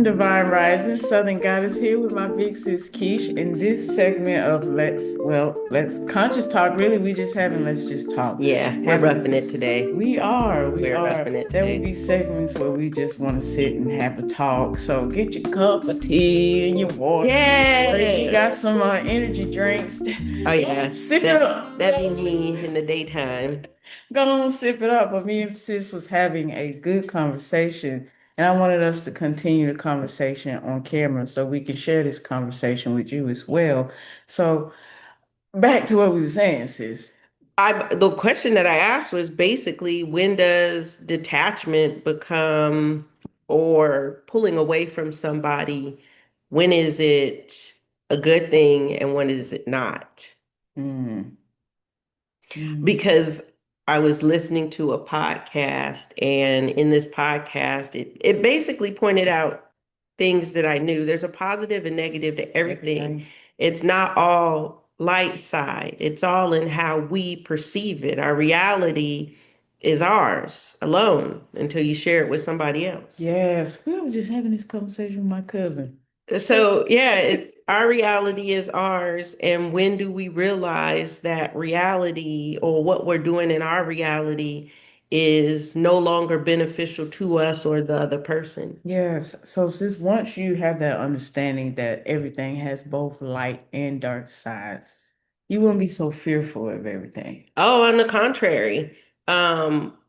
Divine Rising. Southern Goddess here with my big sis Keish. In this segment of let's conscious talk. Really, we just having let's just talk. Yeah, we're roughing it today. We are. We're roughing it There will today. be segments where we just want to sit and have a talk. So get your cup of tea and your water. Or if you got Yeah. some energy drinks, Oh yeah. sip it That up. that be me in the daytime. Go on, sip it up. But me and sis was having a good conversation, and I wanted us to continue the conversation on camera so we can share this conversation with you as well. So back to what we were saying, sis. The question that I asked was basically when does detachment become or pulling away from somebody, when is it a good thing and when is it not? Mm. Mm. Because I was listening to a podcast, and in this podcast, it basically pointed out things that I knew. There's a positive and negative to everything. Everything. It's not all light side, it's all in how we perceive it. Our reality is ours alone until you share it with somebody else. Yes, we were just having this conversation with my cousin. So, yeah, it's our reality is ours. And when do we realize that reality or what we're doing in our reality is no longer beneficial to us or the other person? Yes. So sis, once you have that understanding that everything has both light and dark sides, you won't be so fearful of everything. Oh, on the contrary,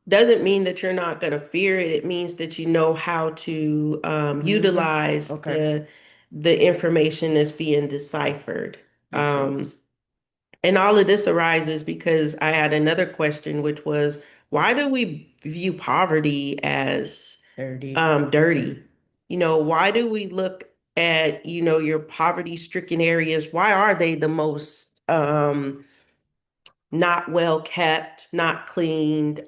doesn't mean that you're not going to fear it. It means that you know how to Maneuver. utilize Okay. the information that's being deciphered. Makes Um, sense. And all of this arises because I had another question, which was, why do we view poverty as 30. dirty? Why do we look at, your poverty-stricken areas? Why are they the most not well kept, not cleaned?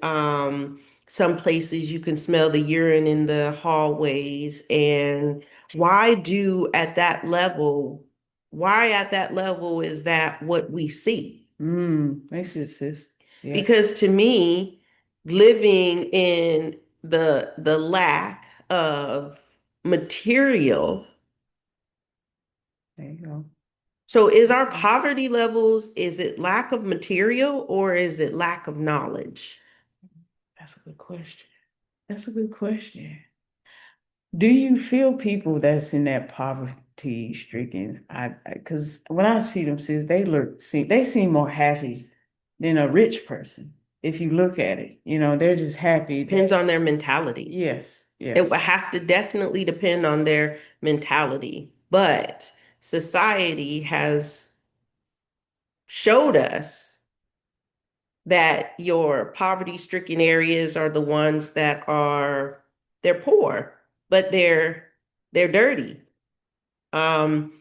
Some places you can smell the urine in the hallways. And why do at that level, why at that level is that what we see? Makes sense, sis. Yes. Because to me, living in the lack of material, There you go. so is our poverty levels, is it lack of material or is it lack of knowledge? That's a good question. That's a good question. Do you feel people that's in that poverty stricken? Because when I see them, sis, they seem more happy than a rich person. If you look at it, they're just happy. Depends on their mentality. Yes, It would yes. have to definitely depend on their mentality. But society has showed us that your poverty-stricken areas are the ones that they're poor, but they're dirty. Um,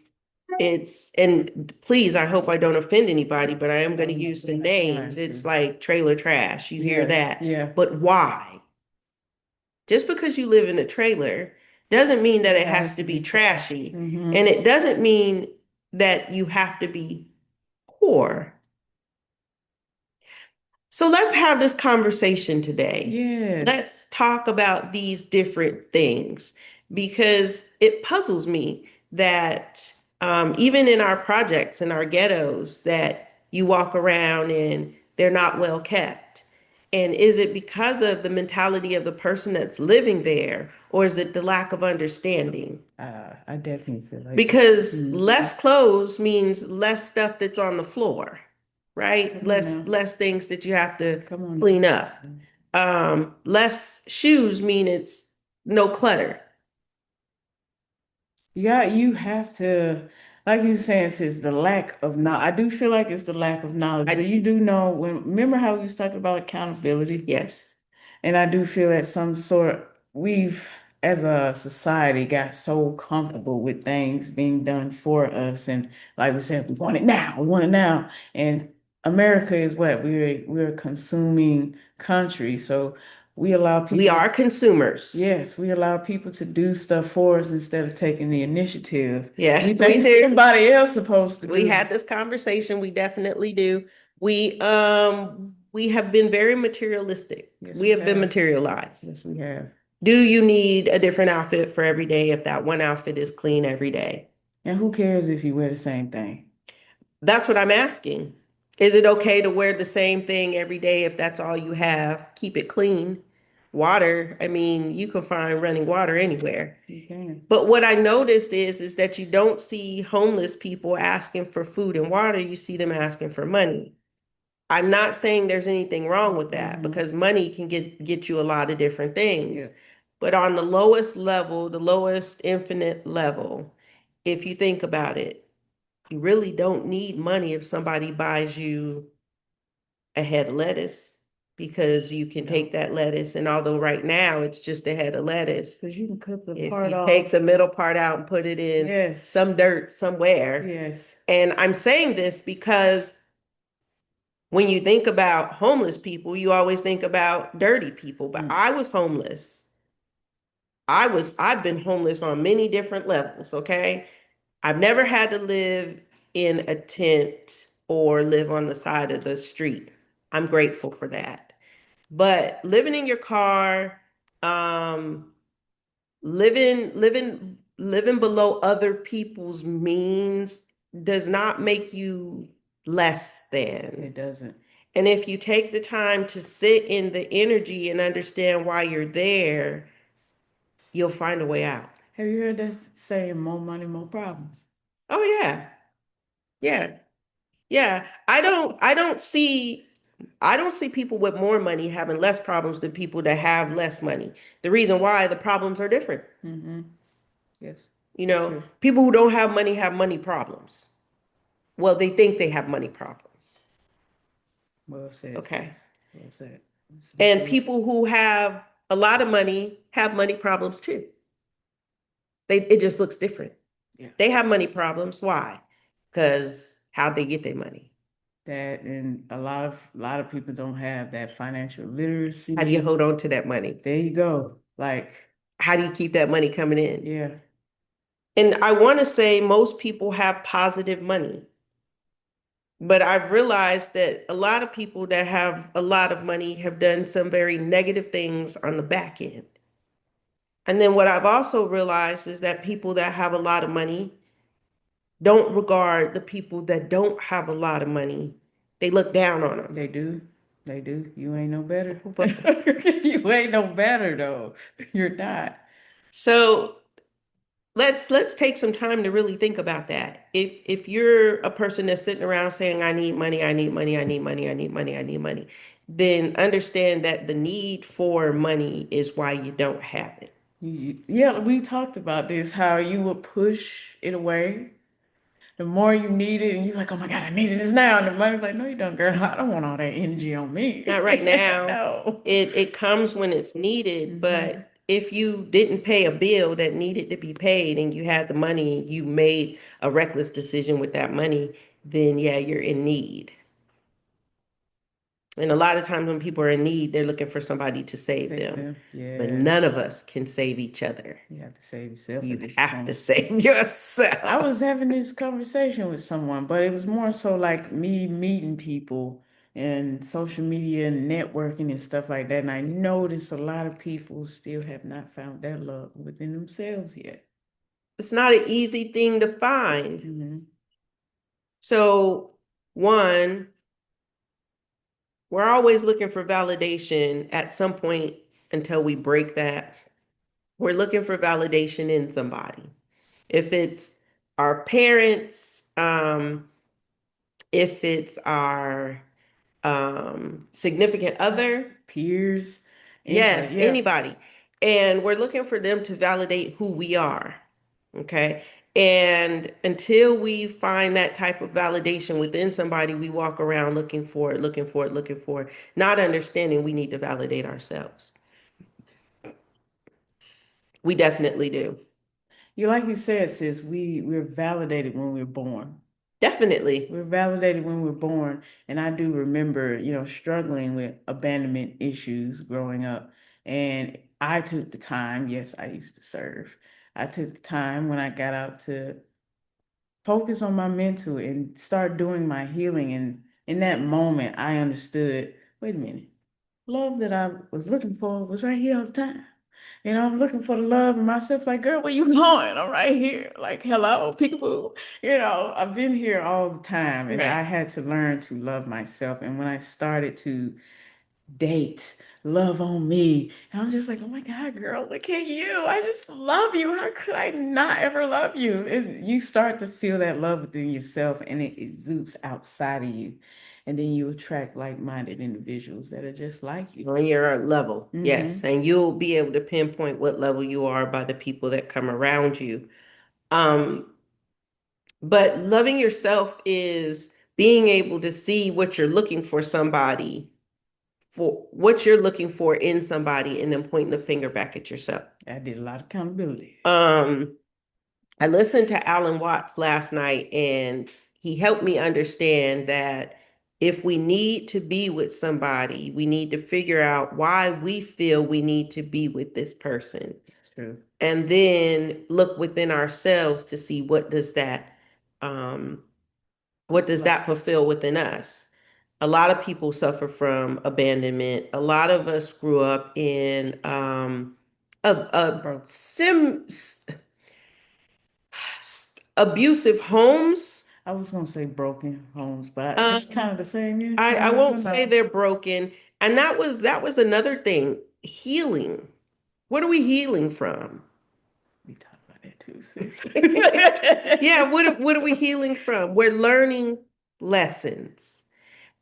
and please, I hope I don't offend anybody, but I am going to use some That's names. fine, It's too. like trailer trash. You hear Yes, that. yeah. But why? Just because you live in a trailer doesn't mean that it has to be trashy. Mm-hmm. And it doesn't mean that you have to be poor. So let's have this conversation today. Yes. Let's talk about these different things because it puzzles me that even in our projects in our ghettos that you walk around and they're not well kept. And is it because of the mentality of the person that's living there, or is it the lack of understanding? I definitely feel like that. Because less clothes means less stuff that's on the floor, right? Come on Less now. less things that you have to Come on. clean up. Less shoes mean it's no clutter. You have to, like you saying, it's the lack of knowledge. I do feel like it's the lack of knowledge, but I you do know remember how we was talking about accountability? Yes. And I do feel that we've, as a society, got so comfortable with things being done for us. And like we said, we want it now, we want it now. And America is what? We're a consuming country. So we allow We people, are consumers. yes, we allow people to do stuff for us instead of taking the initiative. We Yes, we think do. somebody else supposed to We do. had this conversation. We definitely do. We have been very materialistic. Yes, We we have been have. materialized. Yes, we have. Do you need a different outfit for every day if that one outfit is clean every day? And who cares if you wear the same thing? That's what I'm asking. Is it okay to wear the same thing every day if that's all you have? Keep it clean. Water, I mean, you can find running water anywhere. You can. But what I noticed is that you don't see homeless people asking for food and water, you see them asking for money. I'm not saying there's anything wrong with that because money can get you a lot of different things. Yeah. But on the lowest level, the lowest infinite level, if you think about it, you really don't need money if somebody buys you a head of lettuce because you can take that lettuce, and although right now it's just a head of lettuce, Because you can cut the if part you off. take the middle part out and put it in Yes. some dirt somewhere. Yes. And I'm saying this because when you think about homeless people, you always think about dirty people. But I was homeless. I've been homeless on many different levels, okay? I've never had to live in a tent or live on the side of the street. I'm grateful for that. But living in your car, um, living below other people's means does not make you less than. It doesn't. And if you take the time to sit in the energy and understand why you're there, you'll find a way out. Have you heard that saying, more money, more problems? Oh yeah. Yeah. Yeah. I don't see people with more money having less problems than people that have less money. The reason why the problems are different. Mm-hmm. Yes. You know, True. people who don't have money problems. Well, they think they have money problems. Well said. Okay. Sis. Well said. And people who have a lot of money have money problems too. It just looks different. Yeah. They have money problems. Why? Because how'd they get their money? That, and a lot of people don't have that financial literacy. How do you hold on to that money? There you go. Like, how do you keep that money coming in? Yeah. And I want to say most people have positive money. But I've realized that a lot of people that have a lot of money have done some very negative things on the back end. And then what I've also realized is that people that have a lot of money don't regard the people that don't have a lot of money. They look down on them. They do. They do. You ain't no better. You ain't no better though. You're not. So let's take some time to really think about that. If you're a person that's sitting around saying, I need money, I need money, I need money, I need money, I need money, then understand that the need for money is why you don't have it. Yeah, we talked about this, how you would push it away. The more you need it, and you're like, oh my God, I need this now. And the money's like, no, you don't, girl. I don't want all that energy on me. Not right now. No. It comes when it's needed, but if you didn't pay a bill that needed to be paid and you had the money, you made a reckless decision with that money, then yeah, you're in need. And a lot of times when people are in need, they're looking for somebody to save them. Yeah. But none of us can save each other. You have to save yourself. You have to save yourself. I was having this conversation with someone, but it was more so like me meeting people and social media and networking and stuff like that. And I noticed a lot of people still have not found their love within themselves yet. It's not an easy thing to find. So, one, we're always looking for validation at some point until we break that. We're looking for validation in somebody. If it's our parents, if it's our significant other, peers, yes, anybody. And we're looking for them to validate who we are. Okay. And until we find that type of validation within somebody, we walk around looking for it, looking for it, looking for it, not understanding we need to validate ourselves. We definitely do. Like you said, sis, we're validated when we're born. Definitely. We're validated when we're born. And I do remember, struggling with abandonment issues growing up. And I took the time, yes, I used to serve. I took the time when I got out to focus on my mental and start doing my healing. And in that moment, I understood, wait a minute, love that I was looking for was right here all the time. I'm looking for the love in myself. Like, girl, where you going? I'm right here. Like, hello, peekaboo. I've been here all the time, and I Right. had to learn to love myself. And when I started to date, love on me. And I'm just like, oh my God, girl, look at you. I just love you. How could I not ever love you? And you start to feel that love within yourself and it exudes outside of you. And then you attract like-minded individuals that are just like you. On your level, yes. Mm-hmm. And you'll be able to pinpoint what level you are by the people that come around you. Um, but loving yourself is being able to see what you're looking for somebody, for what you're looking for in somebody, and then pointing the finger back at yourself. I did a lot of accountability. Um, I listened to Alan Watts last night, and he helped me understand that if we need to be with somebody, we need to figure out why we feel we need to be with this person. That's true. And then look within ourselves to see um, what does that fulfill within us. A lot of people suffer from abandonment. A lot of us grew up in a Bro, abusive homes. I was gonna say broken homes, but it's kind Um, of the same. Yeah, I kind of, won't but say no. they're broken. And that was another thing. Healing. What are we healing from? We talked about that too, sis. Yeah, what are we healing from? We're learning lessons.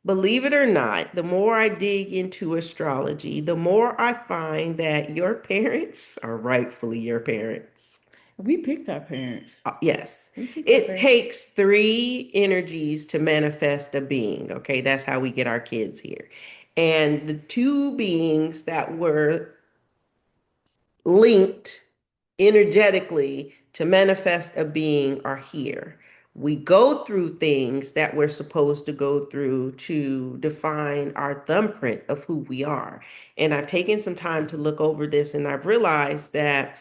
Believe it or not, the more I dig into astrology, the more I find that your parents are rightfully your parents. We picked our parents. Yes. We picked our It parents. takes three energies to manifest a being. Okay, that's how we get our kids here. And the two beings that were linked energetically to manifest a being are here. We go through things that we're supposed to go through to define our thumbprint of who we are. And I've taken some time to look over this, and I've realized that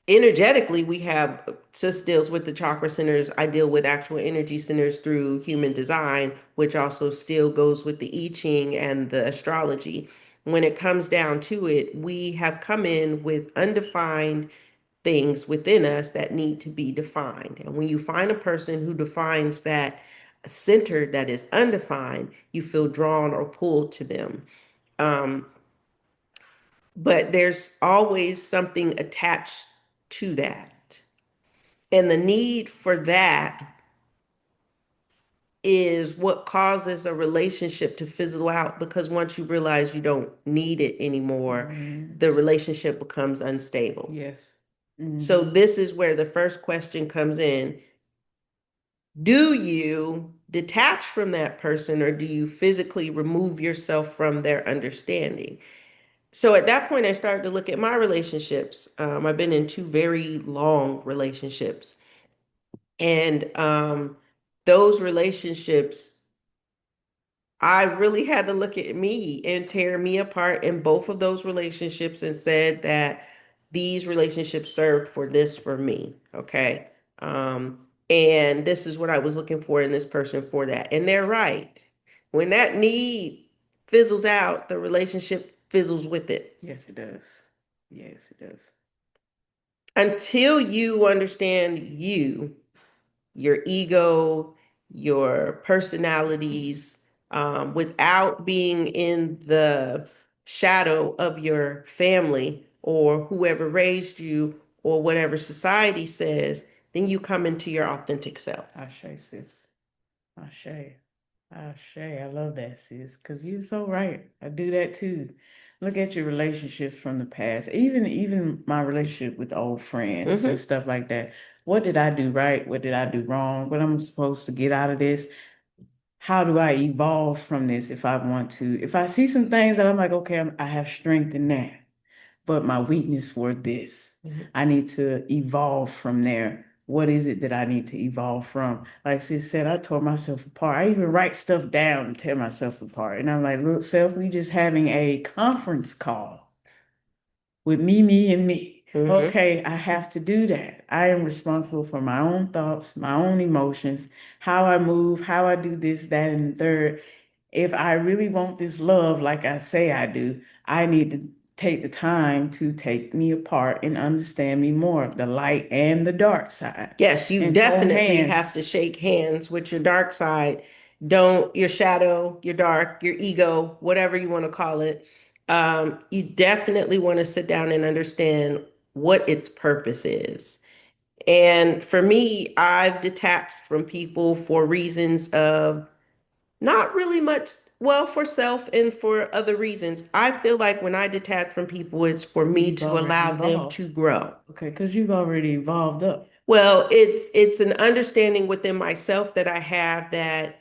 energetically we have, sis deals with the chakra centers, I deal with actual energy centers through human design, which also still goes with the I Ching and the astrology. When it comes down to it, we have come in with undefined things within us that need to be defined. And when you find a person who defines that center that is undefined, you feel drawn or pulled to them. um, but there's always something attached to that. And the need for that is what causes a relationship to fizzle out, because once you realize you don't need it anymore, Mhm. the relationship becomes unstable. Yes. So, Hmm. this is where the first question comes in. Do you detach from that person, or do you physically remove yourself from their understanding? So at that point, I started to look at my relationships. I've been in two very long relationships. And those relationships, I really had to look at me and tear me apart in both of those relationships and said that these relationships served for this for me. Okay. And this is what I was looking for in this person for that. And they're right. When that need fizzles out, the relationship fizzles with it. Yes, it does. Yes, it does. Until you understand you, your ego, your personalities, without being in the shadow of your family or whoever raised you or whatever society says, then you come into your authentic self. Ashe, sis. Ashe. Ashe. I love that, sis. Because you're so right. I do that too. Look at your relationships from the past. Even my relationship with old friends and Hmm. stuff like that. What did I do right? What did I do wrong? What am I supposed to get out of this? How do I evolve from this if I want to? If I see some things that I'm like, okay, I have strength in that, but my weakness were this. I need to evolve from there. What is it that I need to evolve from? Like sis said, I tore myself apart. I even write stuff down and tear myself apart. And I'm like, look, self, we just having a conference call with me, and me. Hmm. Okay, I have to do that. I am responsible for my own thoughts, my own emotions, how I move, how I do this, that, and the third. If I really want this love, like I say I do, I need to take the time to take me apart and understand me more, the light and the dark side. Yes, you And hold definitely have to hands. shake hands with your dark side. Don't your shadow, your dark, your ego, whatever you want to call it. You definitely want to sit down and understand what its purpose is. And for me, I've detached from people for reasons of not really much, well, for self and for other reasons. I feel like when I detach from people, it's for me You've to already allow them evolved. to grow. Okay, because you've already evolved up. Well, it's an understanding within myself that I have that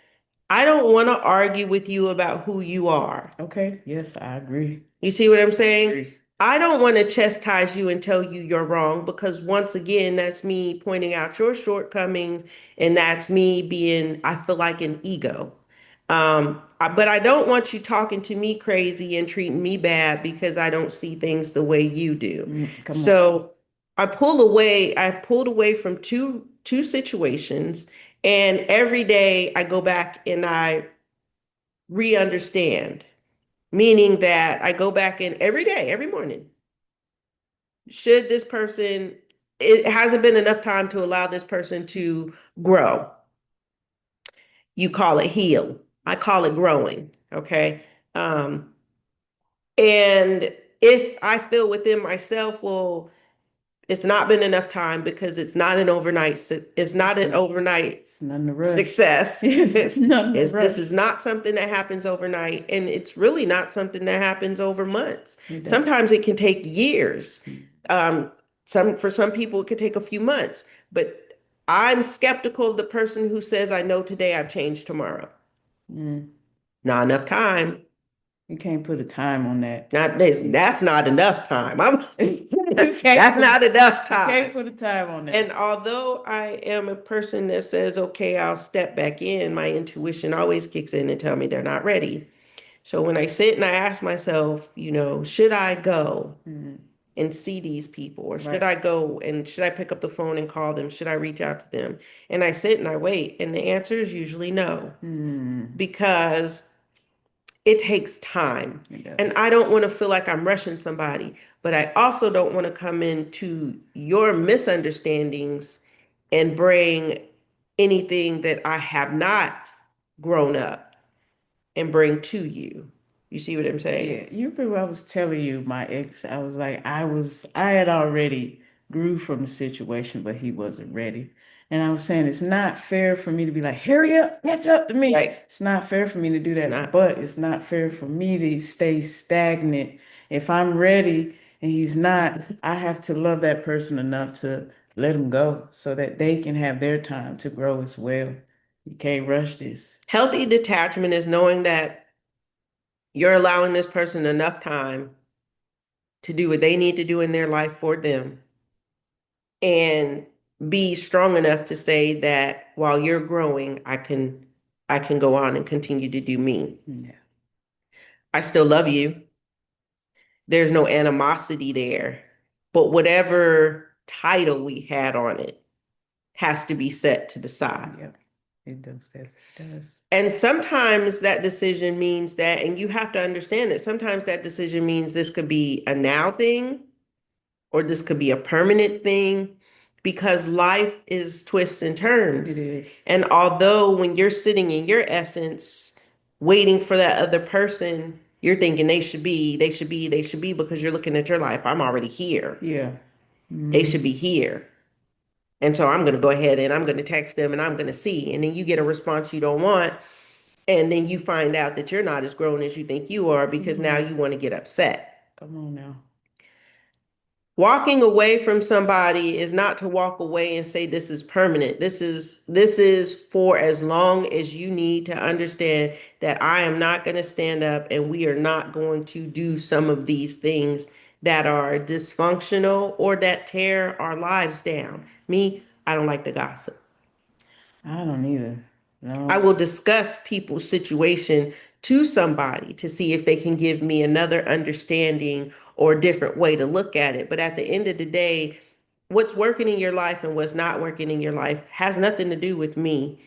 I don't want to argue with you about who you are. Okay, yes, I agree. You see what I'm I saying? agree. I don't want to chastise you and tell you you're wrong because once again, that's me pointing out your shortcomings and that's me being, I feel like an ego. But I don't want you talking to me crazy and treating me bad because I don't see things the way you do. Come on. So I've pulled away from two situations, and every day I go back and I re-understand. Meaning that I go back in every day, every morning. Should this person, it hasn't been enough time to allow this person to grow. You call it heal. I call it growing. Okay. Um, and if I feel within myself, well, it's not been enough time because it's not an overnight It's nothing to rush. success. It's nothing to This rush. is not something that happens overnight, and it's really not something that happens over months. It does. Sometimes it can take years. Um, for some people, it could take a few months. But I'm skeptical of the person who says, "I know today, I've changed tomorrow." Mm, Not enough time. you can't put a time on that. Not that's not enough time. You can't That's put, not enough you time. can't put a time on that. And although I am a person that says, okay, I'll step back in, my intuition always kicks in and tell me they're not ready. So when I sit and I ask myself, should I go Mm, and see these people? Or should right. I go and should I pick up the phone and call them? Should I reach out to them? And I sit and I wait. And the answer is usually no, Mm, because it takes time. it And does. I don't want to feel like I'm rushing somebody, but I also don't want to come into your misunderstandings and bring anything that I have not grown up and bring to you. You see what I'm saying? Yeah, you remember I was telling you my ex, I was like, I had already grew from the situation, but he wasn't ready. And I was saying it's not fair for me to be like, hurry up, catch up to me. Right. It's not fair for me to do It's that, not. but it's not fair for me to stay stagnant. If I'm ready and he's not, I have to love that person enough to let him go so that they can have their time to grow as well. You can't rush this. Healthy detachment is knowing that you're allowing this person enough time to do what they need to do in their life for them and be strong enough to say that while you're growing, I can go on and continue to do me. Yeah. I still love you. There's no animosity there. But whatever title we had on it has to be set to the side. Yeah. It does. It does. And sometimes that decision means that, and you have to understand that sometimes that decision means this could be a now thing or this could be a permanent thing because life is twists and turns. It is. And although when you're sitting in your essence, waiting for that other person, you're thinking they should be because you're looking at your life. I'm already here. Yeah. They Mhm. should be here. And so I'm going to go ahead and I'm going to text them and I'm going to see. And then you get a response you don't want. And then you find out that you're not as grown as you think you are because now you want to get upset. Come on now. Walking away from somebody is not to walk away and say this is permanent. This is for as long as you need to understand that I am not going to stand up and we are not going to do some of these things that are dysfunctional or that tear our lives down. Me, I don't like to gossip. I don't either. I No. will discuss people's situation to somebody to see if they can give me another understanding or a different way to look at it. But at the end of the day, what's working in your life and what's not working in your life has nothing to do with me.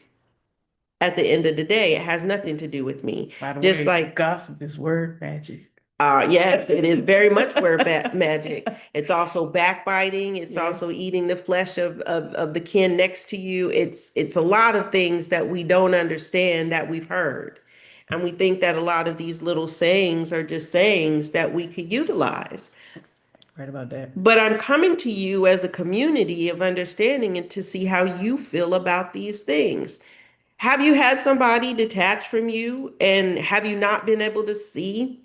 At the end of the day, it has nothing to do with me. By the Just way, like gossip is word magic. Yes, it is very much word magic. It's also backbiting. It's also Yes. eating the flesh of the kin next to you. It's a lot of things that we don't understand that we've heard. And we think that a lot of these little sayings are just sayings that we could utilize. Right about that. But I'm coming to you as a community of understanding and to see how you feel about these things. Have you had somebody detach from you and have you not been able to see?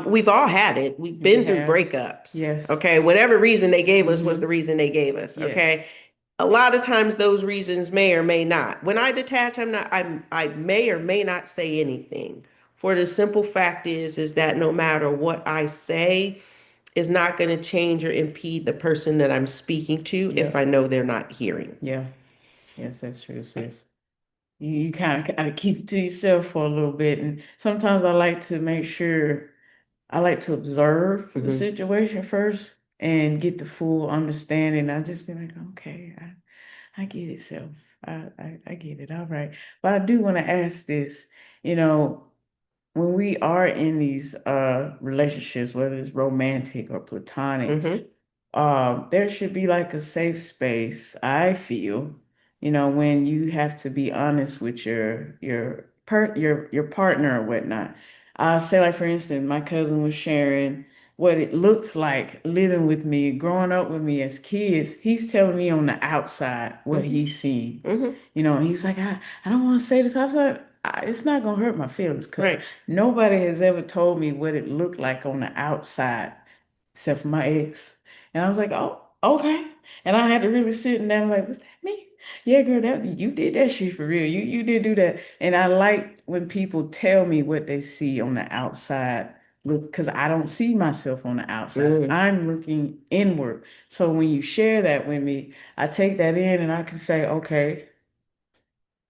We've all had it. We've We been through have. breakups. Yes. Okay. Whatever reason they gave us was the Mm-hmm. reason they gave us. Yes. Okay. A lot of times those reasons may or may not. When I detach, I may or may not say anything. For the simple fact is that no matter what I say is not going to change or impede the person that I'm speaking to if Yep. I know they're not hearing. Yeah. Yes, that's true, sis. You kind of gotta keep it to yourself for a little bit. And sometimes I like to make sure I like to observe the Hmm. situation first and get the full understanding. I just be like, okay, I get it, self. I get it. All right. But I do want to ask this, you know, when we are in these relationships, whether it's romantic or platonic, Hmm. there should be like a safe space, I feel, when you have to be honest with your partner or whatnot. I'll say, like, for instance, my cousin was sharing what it looks like living with me, growing up with me as kids. He's telling me on the outside what Hmm. he's seen. Hmm. And he's like, I don't want to say this. I was like, it's not gonna hurt my feelings because Right. nobody has ever told me what it looked like on the outside except for my ex. And I was like, oh, okay. And I had to really sit down like, was that me? Yeah, girl, that you did that shit for real. You did do that. And I like when people tell me what they see on the outside. Look, because I don't see myself on the outside. Mm. I'm looking inward. So when you share that with me, I take that in and I can say, okay,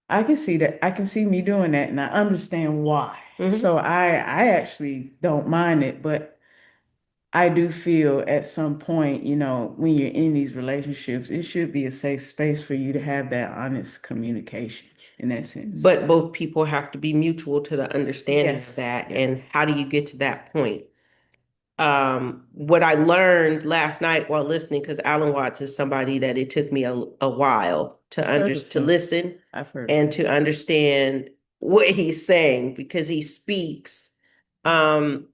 I can see that. I can see me doing that and I understand why. Hmm. So I actually don't mind it, but I do feel at some point, when you're in these relationships, it should be a safe space for you to have that honest communication in that sense. But both people have to be mutual to the understanding of Yes, that. yes. And how do you get to that point? What I learned last night while listening, because Alan Watts is somebody that it took me a while I've heard of to him. listen I've heard of and him. to understand what he's saying because he speaks. Um,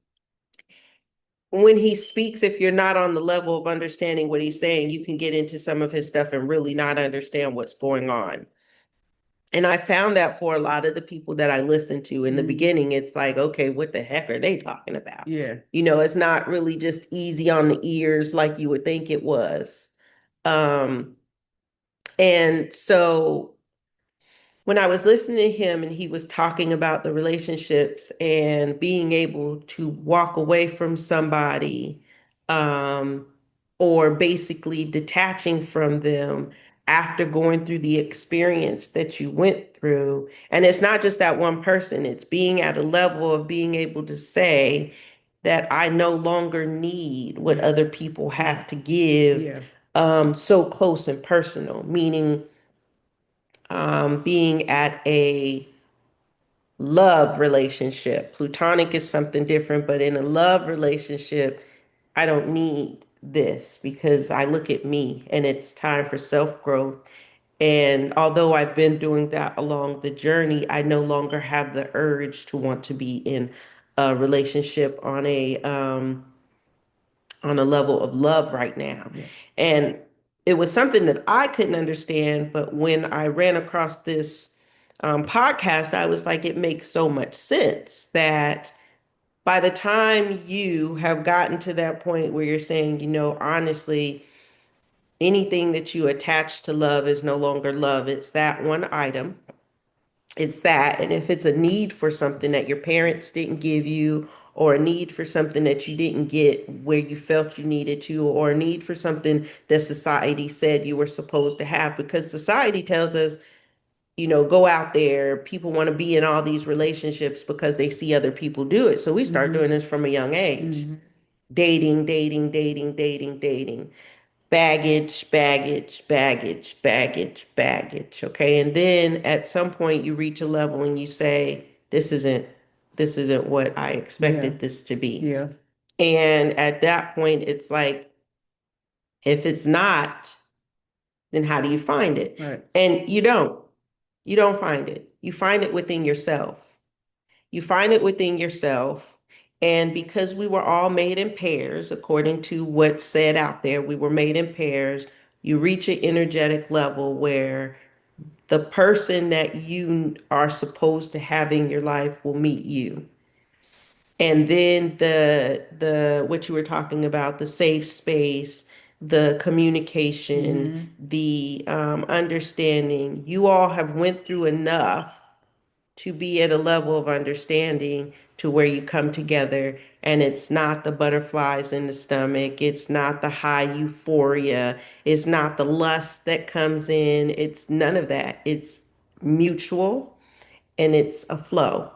when he speaks, if you're not on the level of understanding what he's saying, you can get into some of his stuff and really not understand what's going on. And I found that for a lot of the people that I listened to in the Mhm. beginning, it's like, okay, what the heck are they talking about? Yeah. It's not really just easy on the ears like you would think it was. Um, and so when I was listening to him and he was talking about the relationships and being able to walk away from somebody, um, or basically detaching from them after going through the experience that you went through. And it's not just that one person, it's being at a level of being able to say that I no longer need what Yeah. other people have to give, Yeah. so close and personal, meaning being at a love relationship. Plutonic is something different, but in a love relationship, I don't need this because I look at me and it's time for self growth. And although I've been doing that along the journey, I no longer have the urge to want to be in a relationship on a level of love right now. Yeah. And it was something that I couldn't understand, but when I ran across this podcast, I was like, it makes so much sense that by the time you have gotten to that point where you're saying, honestly, anything that you attach to love is no longer love, it's that one item. It's that. And if it's a need for something that your parents didn't give you, or a need for something that you didn't get where you felt you needed to, or a need for something that society said you were supposed to have, because society tells us, go out there. People want to be in all these relationships because they see other people do it. So we start doing Hmm. this from a young age. Hmm. Dating, dating, dating, dating, dating. Baggage, baggage, baggage, baggage, baggage. Okay. And then at some point you reach a level and you say, this isn't this isn't what I Yeah. expected this to be. Yeah. And at that point, it's like, if it's not, then how do you find it? Right. And you don't. You don't find it. You find it within yourself. You find it within yourself. And because we were all made in pairs, according to what's said out there, we were made in pairs. You reach an energetic level where the person that you are supposed to have in your life will meet you. And then the what you were talking about, the safe space, the communication, the understanding, you all have went through enough to be at a level of understanding to where you come together and it's not the butterflies in the stomach, it's not the high euphoria, it's not the lust that comes in, it's none of that. It's mutual and it's a flow.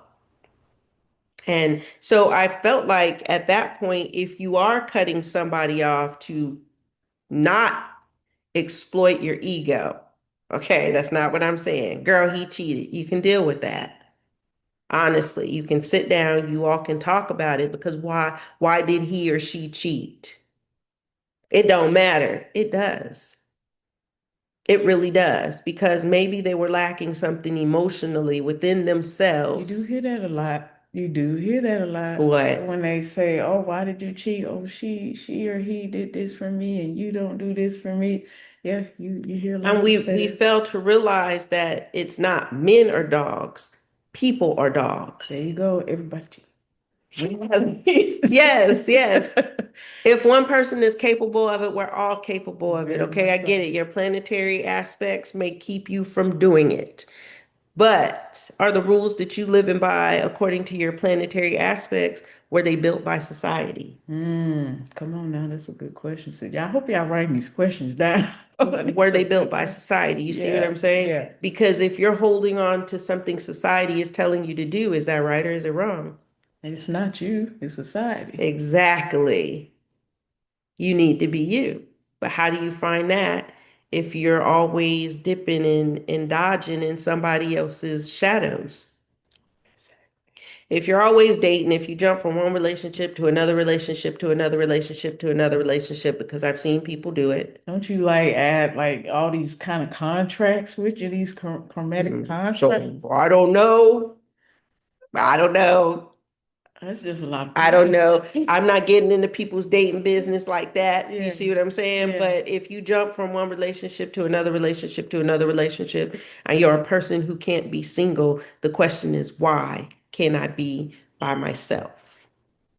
And so I felt like at that point, if you are cutting somebody off to not exploit your ego, okay, that's not what I'm saying. Girl, he cheated. You can deal with that. Honestly, you can sit down, you all can talk about it because why did he or she cheat? It don't matter. It does. It really does because maybe they were lacking something emotionally within You do themselves. hear that a lot. You do hear that a lot What? when they say, "Oh, why did you cheat? Oh, she or he did this for me, and you don't do this for me." Yeah, you hear a lot And of people we say that. fail to realize that it's not men are dogs, people are There dogs. you go, everybody cheat. Yes, yes. If one person is capable of it, we're all capable of it. Very Okay, I much so. get it. Your planetary aspects may keep you from doing it. But are the rules that you live in by according to your planetary aspects, were they built by society? Come on now, that's a good question. So, I hope y'all writing these questions down. Were they built by society? You see what I'm Yeah, saying? yeah. Because if you're holding on to something society is telling you to do, is that right or is it wrong? And it's not you, it's society. Exactly. You need to be you. But how do you find that if you're always dipping and dodging in somebody else's shadows? If you're always dating, if you jump from one relationship to another relationship to another relationship to another relationship, because I've seen people do it. Don't you like add like all these kind of contracts with you, these chromatic contracts? So I don't know. I don't know. That's just a lot of I don't pressure. know. I'm not getting into people's dating business like that. You Yeah, see what I'm saying? yeah. But if you jump from one relationship to another relationship to another relationship, and you're a person who can't be single, the question is, why can't I be by myself?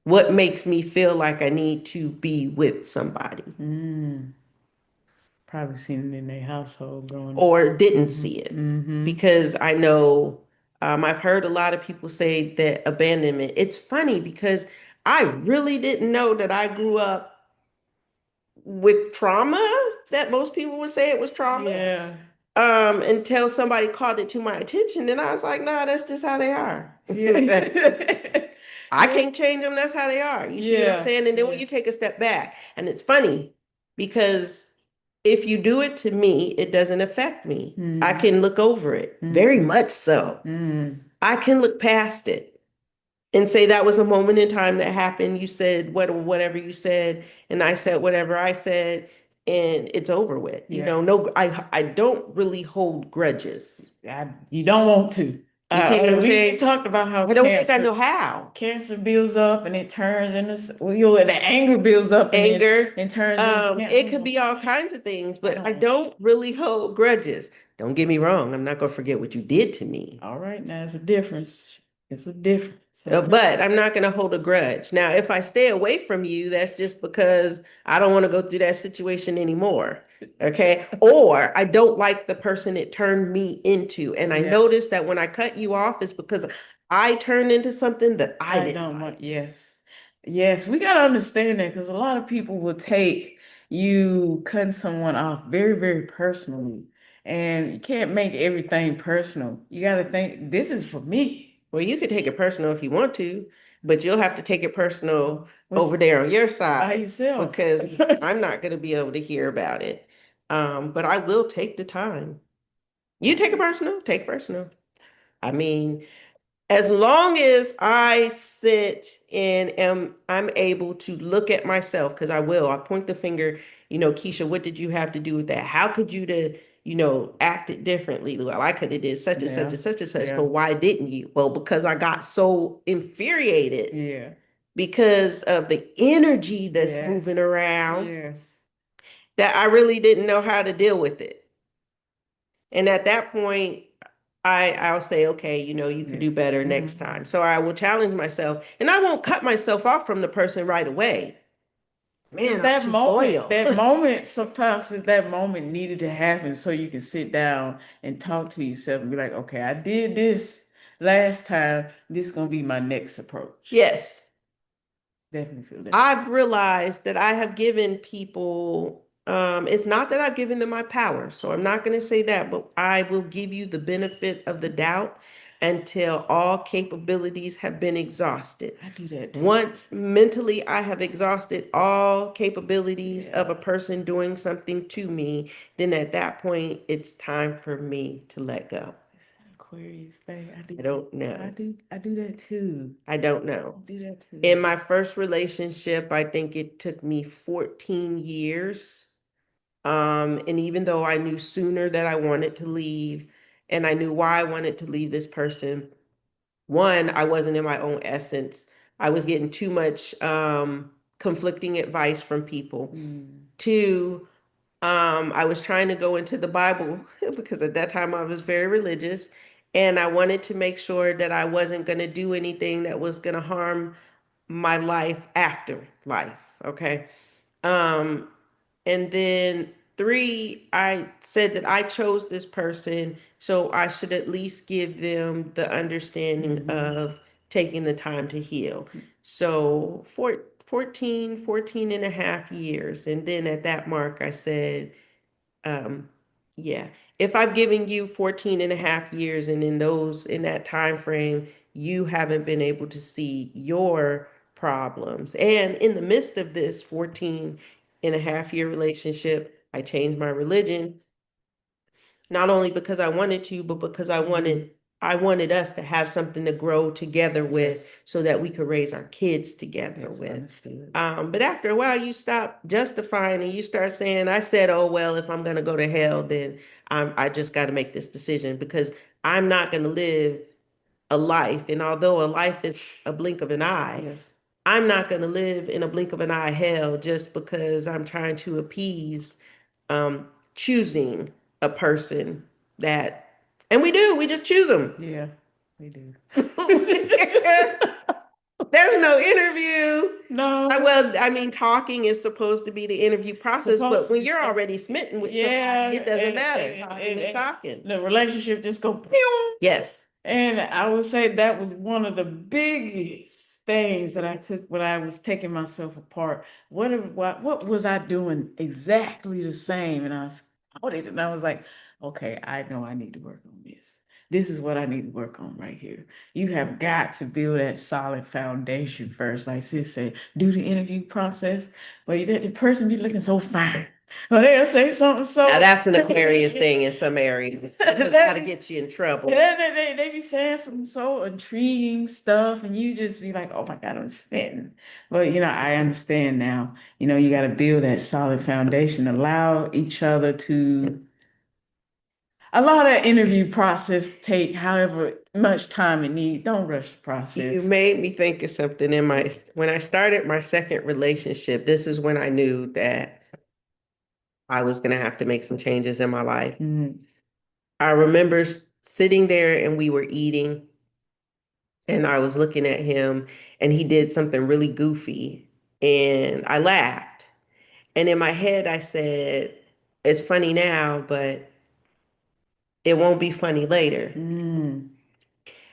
What makes me feel like I need to be with somebody Mm, probably seen it in their household growing up. or didn't see it? Mm-hmm. Because I know I've heard a lot of people say that abandonment. It's funny because I really didn't know that I grew up with trauma that most people would say it was trauma Yeah. until somebody called it to my attention and I was like, nah, that's just how they are. Yeah. I Yeah. can't change them. That's how they are. You see what I'm Yeah. saying? And then when Yeah. you take a step back, and it's funny because if you do it to me, it doesn't affect me. I Mm, can look over it, very mm, much so. mm. I can look past it and say that was a moment in time that happened. You said whatever you said, and I said whatever I said, and it's over with. You Yeah. know, no, I don't really hold grudges. You don't want to. You see what I'm We saying? talked about how I don't think I know how. cancer builds up and it turns into well, the anger builds up and then Anger. it turns into It could cancer. be all kinds of things, I but I don't. don't really hold grudges. Don't get me wrong. I'm not gonna forget what you did to me. All right, now it's a difference. It's a difference. Okay. But I'm not going to hold a grudge. Now, if I stay away from you, that's just because I don't want to go through that situation anymore. Okay. Or I don't like the person it turned me into. And I Yes. noticed that when I cut you off, it's because I turned into something that I I didn't don't like. want, yes. Yes, we got to understand that because a lot of people will take you cutting someone off very, very personally. And you can't make everything personal. You got to think, this is for me. Well, you could take it personal if you want to, but you'll have to take it personal With, over there on your by side yourself. because I'm not going to be able to hear about it. But I will take the time. You take it personal, take it personal. I mean, As long as I sit and I'm able to look at myself, because I point the finger, Keisha, what did you have to do with that? How could you to, act it differently? Well, I could have did such and such Yeah. and such and such. Yeah. So why didn't you? Well, because I got so infuriated Yeah. because of the energy that's Yes. moving around Yes. that I really didn't know how to deal with it. And at that point, I'll say, okay, you can Yeah. do better next time. So I will challenge myself, and I won't cut myself off from the person right away. Is Man, I'm that too moment, loyal. that moment, sometimes is that moment needed to happen so you can sit down and talk to yourself and be like, okay, I did this last time. This is gonna be my next approach. Yes. Definitely feel that. I've realized that I have given people, it's not that I've given them my power, so I'm not going to say that, but I will give you the benefit of the doubt until all capabilities have been exhausted. I do that too. Once mentally I have exhausted all capabilities of a Yeah. person doing something to me, then at that point, it's time for me to let go. It's an Aquarius thing. I don't know. I do that too. I don't know. I do that In too. my first relationship, I think it took me 14 years. And even though I knew sooner that I wanted to leave, and I knew why I wanted to leave this person, one, I wasn't in my own essence. I was getting too much conflicting advice from people. Mm. Two, I was trying to go into the Bible because at that time I was very religious, and I wanted to make sure that I wasn't going to do anything that was going to harm my life after life. Okay. Um, and then three, I said that I chose this person, so I should at least give them the understanding of taking the time to heal. So 14 and a half years. And then at that mark, I said, um, yeah, if I've given you 14 and a half years and in that time frame, you haven't been able to see your problems. And in the midst of this 14 and a half year relationship, I changed my religion, not only because I wanted to, but because I wanted us to have something to grow together with. Yes. So that we could raise our kids together That's with. understood. But after a while, you stop justifying and you start saying, I said, oh, well, if I'm going to go to hell, then I just got to make this decision because I'm not going to live a life. And although a life is a blink of an eye, Yes. I'm not going to live in a blink of an eye hell just because I'm trying to appease um, choosing a person that, and we just choose them. Yeah, we do. There's no interview. No. Well, I mean, talking is supposed to be the interview process, but when you're already smitten with somebody, it doesn't matter. Talking is talking. The relationship just go pew. Yes. And I would say that was one of the biggest things that I took when I was taking myself apart. What was I doing exactly the same? And I was audited, and I was like, okay, I know I need to work on this. This is what I need to work on right here. You have got to build that solid foundation first. Like sis said, do the interview process, but the person be looking so fine. Well, they'll say something so. Now that's an Aquarius thing in some areas. It's how to get you in trouble. They be saying some so intriguing stuff, and you just be like, oh my God, I'm spitting. But I understand now. You got to build that solid foundation, allow each other to allow that interview process to take however much time it needs. Don't rush the process. You made me think of something when I started my second relationship, this is when I knew that I was going to have to make some changes in my life. I remember sitting there and we were eating, and I was looking at him, and he did something really goofy, and I laughed. And in my head, I said, it's funny now, but it won't be funny later. And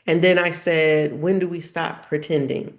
then I said, when do we stop pretending?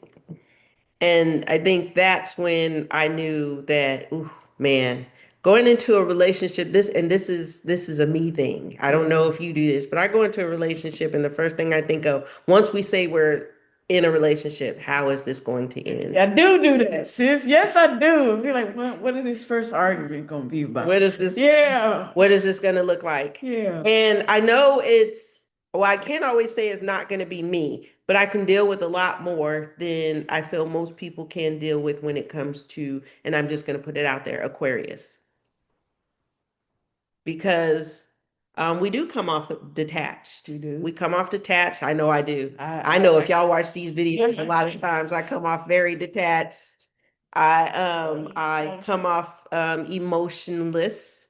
And I think that's when I knew that, ooh, man, going into a relationship, this is a me thing. I don't know if you do this, but I go into a relationship and the first thing I think of, once we say we're in a relationship, how is this going to end? I do that, sis. Yes, I do. I feel like, what is this first argument going to be about? What is this? Yeah. What is this going to look like? Yeah. And I know I can't always say it's not going to be me, but I can deal with a lot more than I feel most people can deal with when it comes to, and I'm just going to put it out there, Aquarius. Because we do come off detached. We do. We come off detached. I know I do. I I know if y'all watch these videos, a lot of times I come off very detached. I come off emotionless.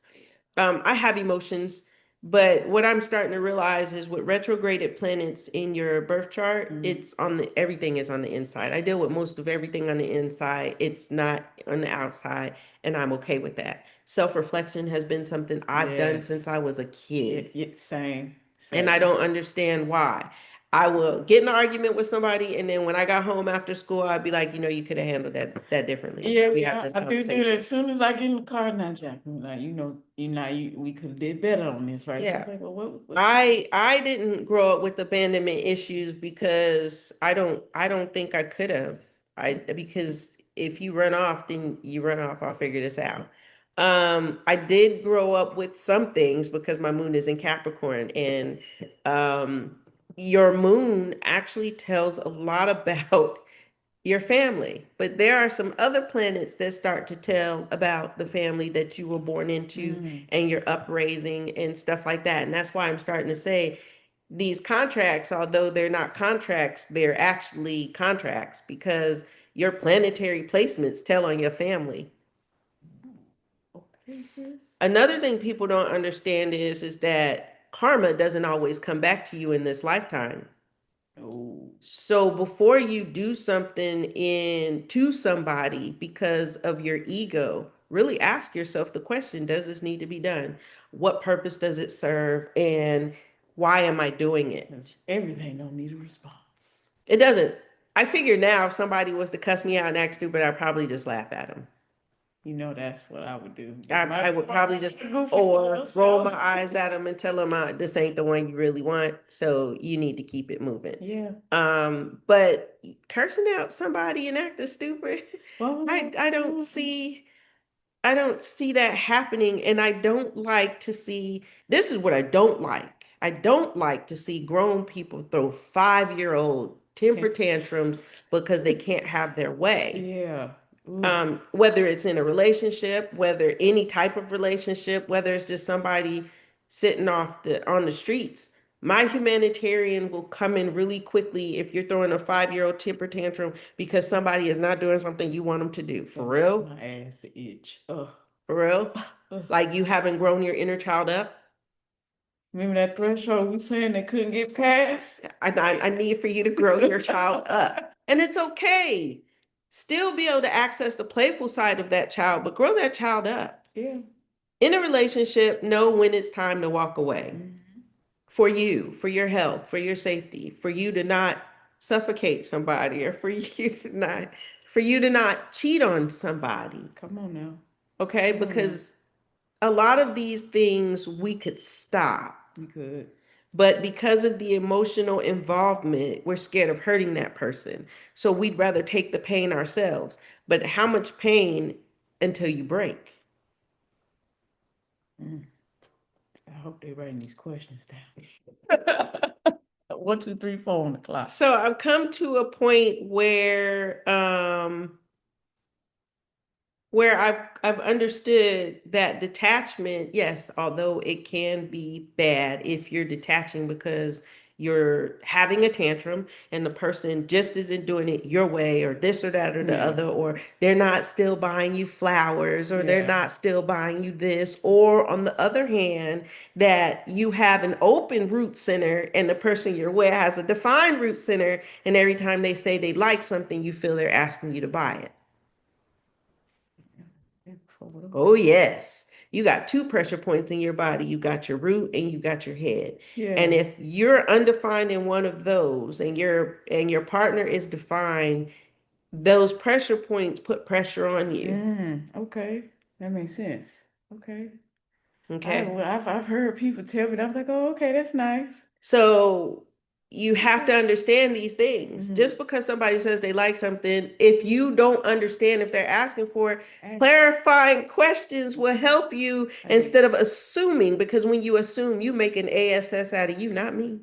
I have emotions, but what I'm starting to realize is with retrograded planets in your birth chart, it's on the everything is on the inside. I deal with most of everything on the inside. It's not on the outside, and I'm okay with that. Self-reflection has been something I've done since I was a kid. Same. And I don't understand why. I will get in an argument with somebody, and then when I got home after school, I'd be like, you could have handled that differently. We have this I do that conversation. as soon as I get in the car now, Jack. I'm like, we could have did better on this, right? Yeah. Like, well, what? I didn't grow up with abandonment issues because I don't think I could have. Because if you run off, then you run off. I'll figure this out. I did grow up with some things because my moon is in Capricorn, and um, your moon actually tells a lot about your family. But there are some other planets that start to tell about the family that you were born into and your upraising and stuff like that. And that's why I'm starting to say these contracts, although they're not contracts, they're actually contracts because your planetary placements tell on your family. Okay, sis. Another thing people don't understand is that karma doesn't always come back to you in this lifetime. Oh, So before you do something to somebody because of your ego, really ask yourself the question, does this need to be done? What purpose does it serve? And why am I doing it? 'cause everything don't need a response. It doesn't. I figure now if somebody was to cuss me out and act stupid, I'd probably just laugh at them. That's what I would do. I would probably just or roll my eyes at them and tell them this ain't the one you really want, so you need to keep it moving. Yeah. But cursing out somebody and acting stupid, Well, I don't see that happening, and I don't like to see. This is what I don't like. I don't like to see grown people throw 5-year-old temper tantrums because they can't have their way. Yeah. Whether it's in a relationship, whether any type of relationship, whether it's just somebody sitting on the streets, my humanitarian will come in really quickly if you're throwing a 5-year-old temper tantrum because somebody is not doing something you want them to do. For real? My ass itch. Ugh. For real? Like you haven't grown your inner child up? Remember that threshold we saying they couldn't get past? I need for you to grow your child up. And it's okay. Still be able to access the playful side of that child, but grow that child up. Yeah. In a relationship, know when it's time to walk away. For you, for your health, for your safety, for you to not suffocate somebody, or for you to not cheat on somebody. Come on now. Okay? Because a lot of these things we could stop. We could. But because of the emotional involvement, we're scared of hurting that person. So we'd rather take the pain ourselves. But how much pain until you break? I hope they're writing these questions down. 1, 2, 3, 4 on the clock. So I've come to a point where I've understood that detachment, yes, although it can be bad if you're detaching because you're having a tantrum and the person just isn't doing it your way or this or that or the other, or they're not still buying you flowers, or they're not still buying you this, or on the other hand, that you have an open root center and the person you're with has a defined root center, and every time they say they like something, you feel they're asking you to buy it. Oh, yes. You got 2 pressure points in your body. You got your root and you got your head. Yeah. And if you're undefined in one of those and your partner is defined, those pressure points put pressure on you. Okay. That makes sense. Okay. Okay. I've heard people tell me, I'm like, oh, okay, that's nice. So you have to understand these things. Just because somebody says they like something, if you don't understand if they're asking for it, clarifying questions will help you instead of assuming, because when you assume, you make an ASS out of you, not me.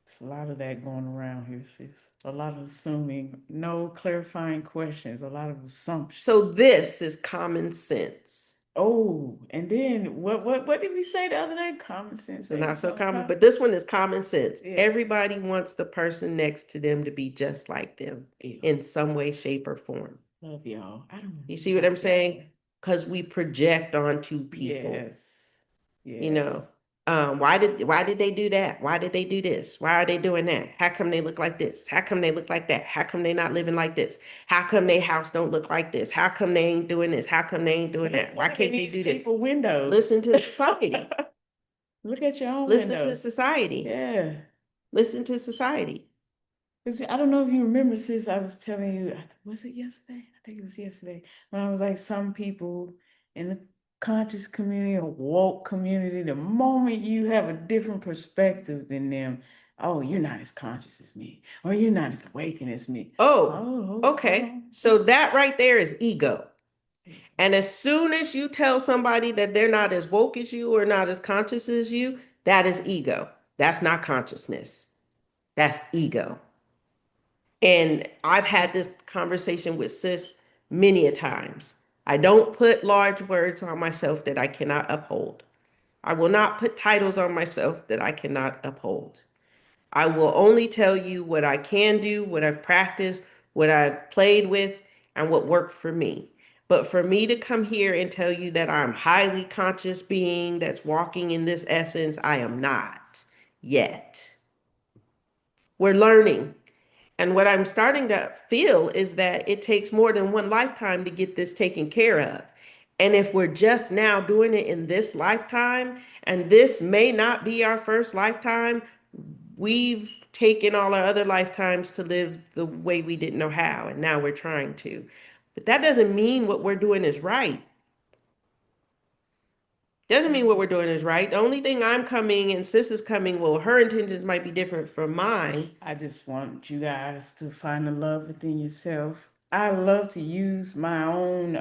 That's a lot of that going around here, sis. A lot of assuming, no clarifying questions, a lot of assumptions. So this is common sense. Oh, and then what did we say the other day? Common sense So ain't not so so common, common. but this one is common sense. Yeah. Everybody wants the person next to them to be just like them Yeah. in some way, shape, or form. Love y'all. I don't You see what I'm like that saying? one. Because we project onto people. Yes. You know, Yes. why did they do that? Why did they do this? Why are they doing that? How come they look like this? How come they look like that? How come they not living like this? How come their house don't look like this? How come they ain't doing this? How come they ain't doing that? Why Look in can't they these do this? people windows. Listen to society. Look at your own Listen to windows. society. Yeah. Listen to society. Because I don't know if you remember, sis, I was telling you, was it yesterday? I think it was yesterday, when I was like, some people in the conscious community or woke community, the moment you have a different perspective than them, oh, you're not as conscious as me, or you're not as awakened as me. Oh, okay. So that right there is ego. And as soon as you tell somebody that they're not as woke as you or not as conscious as you, that is ego. That's not consciousness. That's ego. And I've had this conversation with sis many a times. I don't put large words on myself that I cannot uphold. I will not put titles on myself that I cannot uphold. I will only tell you what I can do, what I've practiced, what I've played with, and what worked for me. But for me to come here and tell you that I'm highly conscious being that's walking in this essence, I am not yet. We're learning. And what I'm starting to feel is that it takes more than one lifetime to get this taken care of. And if we're just now doing it in this lifetime, and this may not be our first lifetime, we've taken all our other lifetimes to live the way we didn't know how, and now we're trying to. But that doesn't mean what we're doing is right. Doesn't mean what we're doing is right. The only thing I'm coming and sis is coming, well, her intentions might be different from mine. I just want you guys to find the love within yourself. I love to use my own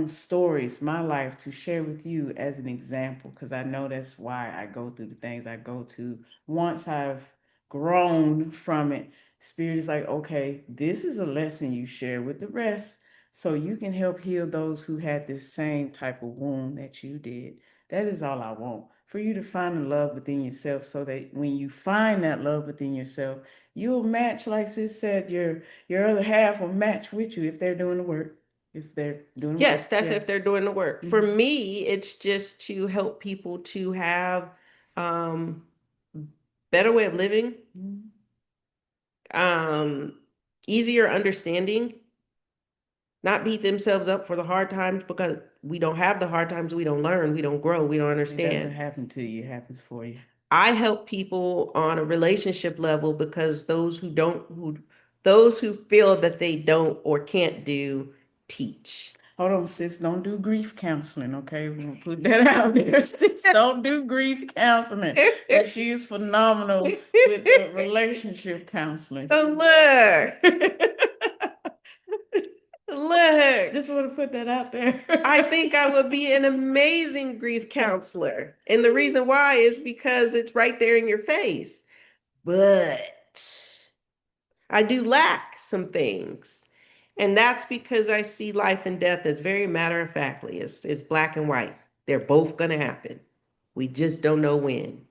stories, my life to share with you as an example, because I know that's why I go through the things I go to. Once I've grown from it, Spirit is like, okay, this is a lesson you share with the rest, so you can help heal those who had this same type of wound that you did. That is all I want. For you to find the love within yourself so that when you find that love within yourself, you'll match, like sis said, your other half will match with you if they're doing the work. If they're doing the Yes, work. that's Yeah. if they're doing the work. For me, it's just to help people to have um better way of living, um easier understanding, not beat themselves up for the hard times because we don't have the hard times, we don't learn, we don't grow, we don't It doesn't understand. happen to you, it happens for you. I help people on a relationship level because those who feel that they don't or can't do, teach. Hold on, sis. Don't do grief counseling, okay? We're gonna put that out there. Sis, don't do grief counseling. But she is phenomenal with the relationship counseling. So look, look. Just want to put that out there. I think I would be an amazing grief counselor. And the reason why is because it's right there in your face. But I do lack some things. And that's because I see life and death as very matter of factly. It's black and white. They're both going to happen. We just don't know when.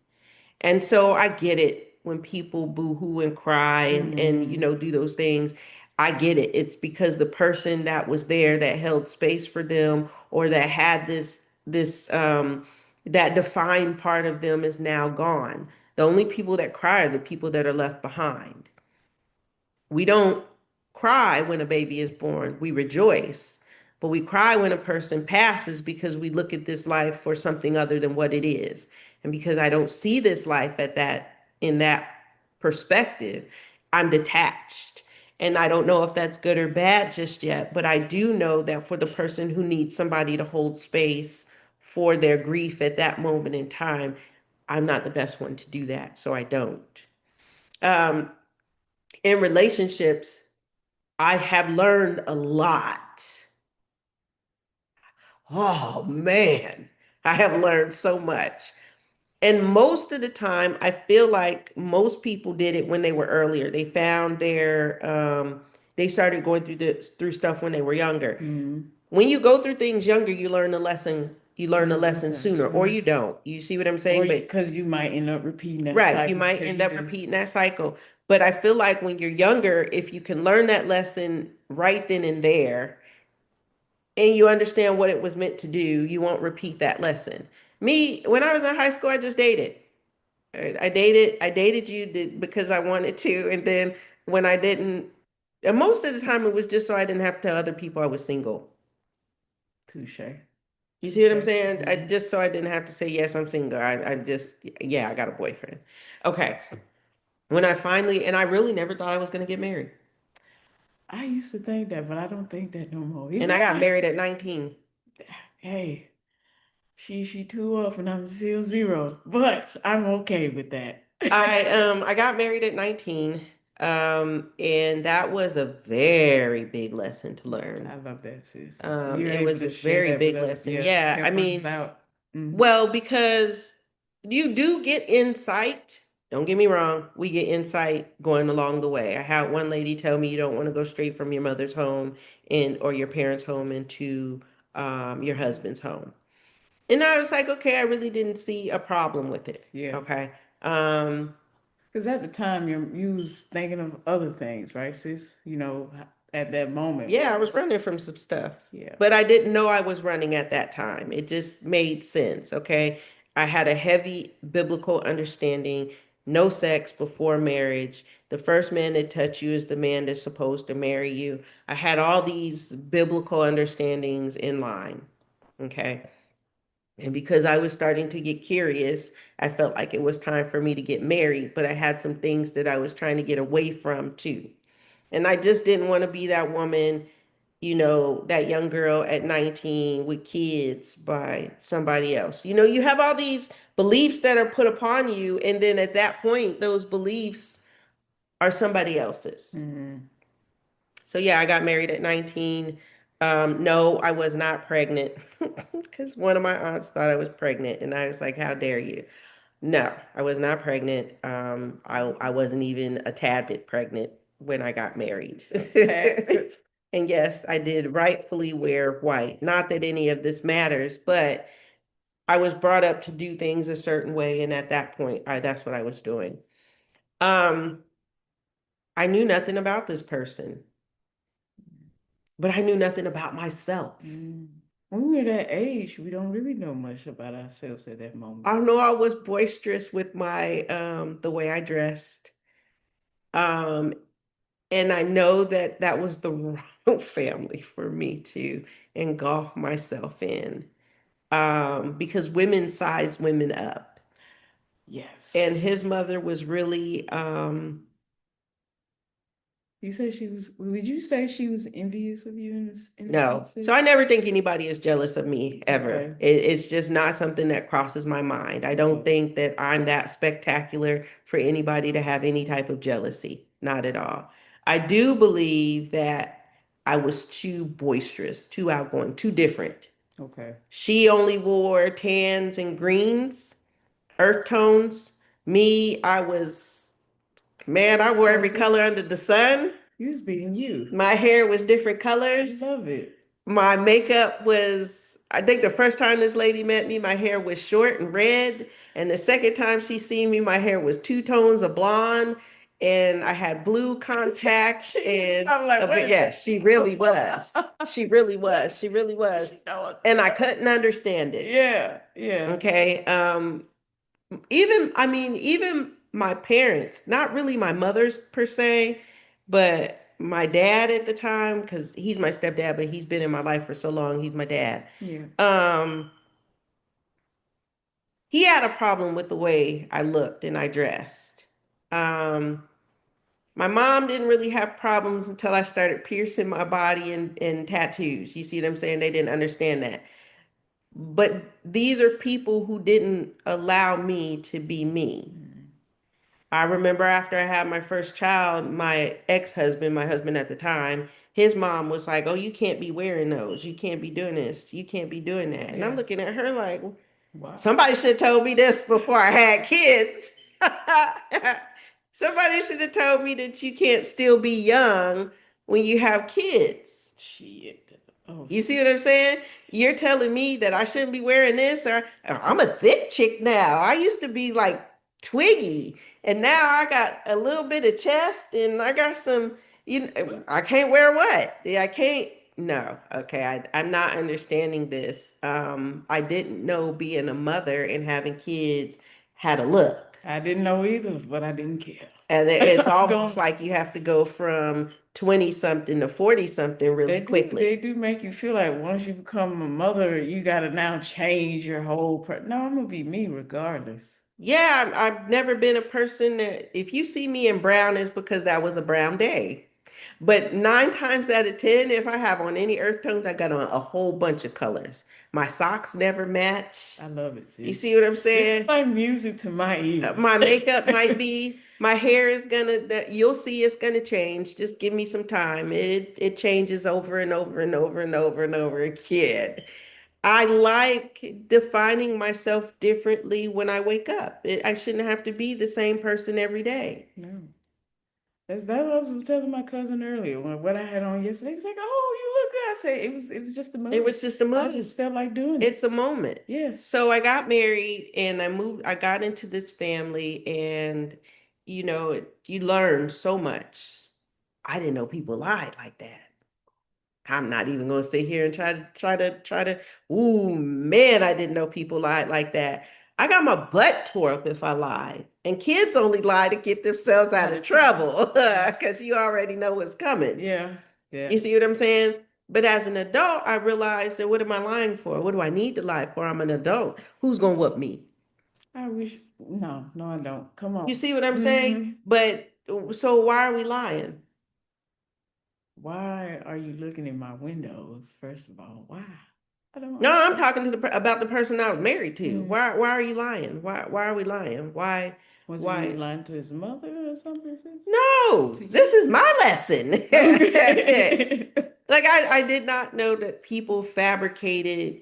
And so I get it when people boo-hoo and cry and do those things. I get it. It's because the person that was there that held space for them or that had this that defined part of them is now gone. The only people that cry are the people that are left behind. We don't cry when a baby is born. We rejoice. But we cry when a person passes because we look at this life for something other than what it is. And because I don't see this life in that perspective, I'm detached. And I don't know if that's good or bad just yet, but I do know that for the person who needs somebody to hold space for their grief at that moment in time, I'm not the best one to do that, so I don't. Um, in relationships, I have learned a lot. Oh man, I have learned so much. And most of the time, I feel like most people did it when they were earlier. They found they started going through stuff when they were younger. Mm. When you go through things younger, you learn the Learn lesson lessons sooner, or sooner. you don't. You see what I'm Or saying? But because you might end up repeating that right, you cycle might till end you up do. repeating that cycle. But I feel like when you're younger, if you can learn that lesson right then and there, and you understand what it was meant to do, you won't repeat that lesson. Me, when I was in high school, I just dated. I dated you because I wanted to, and then when I didn't, and most of the time it was just so I didn't have to tell other people I was single. Touche. You see what I'm Touche. saying? I Hmm. just so I didn't have to say yes, I'm single. I just yeah, I got a boyfriend. Okay. When I finally, and I really never thought I was gonna get married, I used to think that, but I don't think that no more. and Even I got I, married at 19. hey, she 2 off and I'm still 0, but I'm okay with that. I got married at 19. And that was a very big lesson to learn. I love that, sis. You're It able was to a share very that with big us. lesson. Yeah, Yeah, I help others mean, out. Hmm. well, because you do get insight. Don't get me wrong, we get insight going along the way. I had one lady tell me you don't want to go straight from your mother's home and or your parents' home into your husband's home. And I was like, okay, I really didn't see a problem with it. Yeah. Okay. Um, Because at the time you was thinking of other things, right, sis? At that moment. Yeah, I was running from some stuff, Yeah. but I didn't know I was running at that time. It just made sense. Okay. I had a heavy biblical understanding, no sex before marriage. The first man that touch you is the man that's supposed to marry you. I had all these biblical understandings in line. Okay. And because I was starting to get curious, I felt like it was time for me to get married, but I had some things that I was trying to get away from too. And I just didn't want to be that woman, that young girl at 19 with kids by somebody else. You have all these beliefs that are put upon you, and then at that point, those beliefs are somebody else's. Hmm. So yeah, I got married at 19. No, I was not pregnant because one of my aunts thought I was pregnant, and I was like, "How dare you?" No, I was not pregnant. I wasn't even a tad bit pregnant when I got married. Tad. And yes, I did rightfully wear white. Not that any of this matters, but I was brought up to do things a certain way, and at that point, that's what I was doing. Um, I knew nothing about this person, but I knew nothing about myself. Mm. When we're that age, we don't really know much about ourselves at that moment. I know I was boisterous with my the way I dressed. Um, And I know that that was the wrong family for me to engulf myself in, because women size women up. And his Yes. mother was really, You said she was, would you say she was envious of you in a no. sense, So I sis? never think anybody is jealous of me ever. Okay. It's just not something that crosses my mind. I don't Okay. think that I'm that spectacular for anybody to have any type of jealousy. Not at all. I do believe that I was too boisterous, too outgoing, too different. Okay. She only wore tans and greens, earth tones. Me, man, I wore every Colorful. color under the sun. You was being you. My hair was different colors. Love it. My makeup was, I think the first time this lady met me, my hair was short and red. And the second time she seen me, my hair was two tones of blonde. And I had blue contacts. And I'm like, what is yeah, that? she really was. She really was. She really was. She knows. And I couldn't understand it. Yeah, yeah. Okay. Even my parents, not really my mother's per se, but my dad at the time, because he's my stepdad, but he's been in my life for so long, he's my dad. Yeah. Um, he had a problem with the way I looked and I dressed. Um, my mom didn't really have problems until I started piercing my body and tattoos. You see what I'm saying? They didn't understand that. But these are people who didn't allow me to be me. Mm. I remember after I had my first child, my ex-husband, my husband at the time, his mom was like, "Oh, you can't be wearing those. You can't be doing this. You can't be doing that." And I'm Yeah. looking at her like, Wow. Somebody should have told me this before I had kids. Somebody should have told me that you can't still be young when you have kids. Shit. Oh, You see what I'm saying? You're telling me that I shouldn't be wearing this, or I'm a thick chick now. I used to be like twiggy, and now I got a little bit of chest, and I got some. I can't wear what? Yeah, I can't. No, okay, I'm not understanding this. I didn't know being a mother and having kids had a look. I didn't know either, but I didn't care. And it's I'm almost going. like you have to go from 20 something to 40 something really quickly. They do make you feel like once you become a mother, you gotta now change your whole no, I'm gonna be me regardless. Yeah, I've never been a person that if you see me in brown, it's because that was a brown day. But 9 times out of 10, if I have on any earth tones, I got on a whole bunch of colors. My socks never match. I love it, You sis. see what I'm It's saying? like music to my ears. My makeup might be, my hair is gonna, you'll see it's gonna change. Just give me some time. It changes over and over and over and over and over again. I like defining myself differently when I wake up. I shouldn't have to be the same person every day. No. That I was telling my cousin earlier when what I had on yesterday. He's like, "Oh, you look good." I said, "It was just a It mood. was just a I mood. just felt like doing it." It's a moment. Yes. So I got married and I got into this family and you learn so much. I didn't know people lied like that. I'm not even gonna sit here and try to. Ooh man, I didn't know people lied like that. I got my butt tore up if I lied. And kids only lie to get themselves out of trouble because you already know what's coming. Yeah. Yeah. You see what I'm saying? But as an adult, I realized that what am I lying for? What do I need to lie for? I'm an adult. Who's gonna whoop me? I wish. No, no, I don't. Come on. You see what I'm saying? But so why are we lying? Why are you looking in my windows? First of all, why? I don't No, I'm understand. talking to about the person I was married to. Mm. Why are you lying? Why are we lying? Was he Why? lying to his mother or something, sis? No, To you? this is my lesson. Okay. Like I did not know that people fabricated.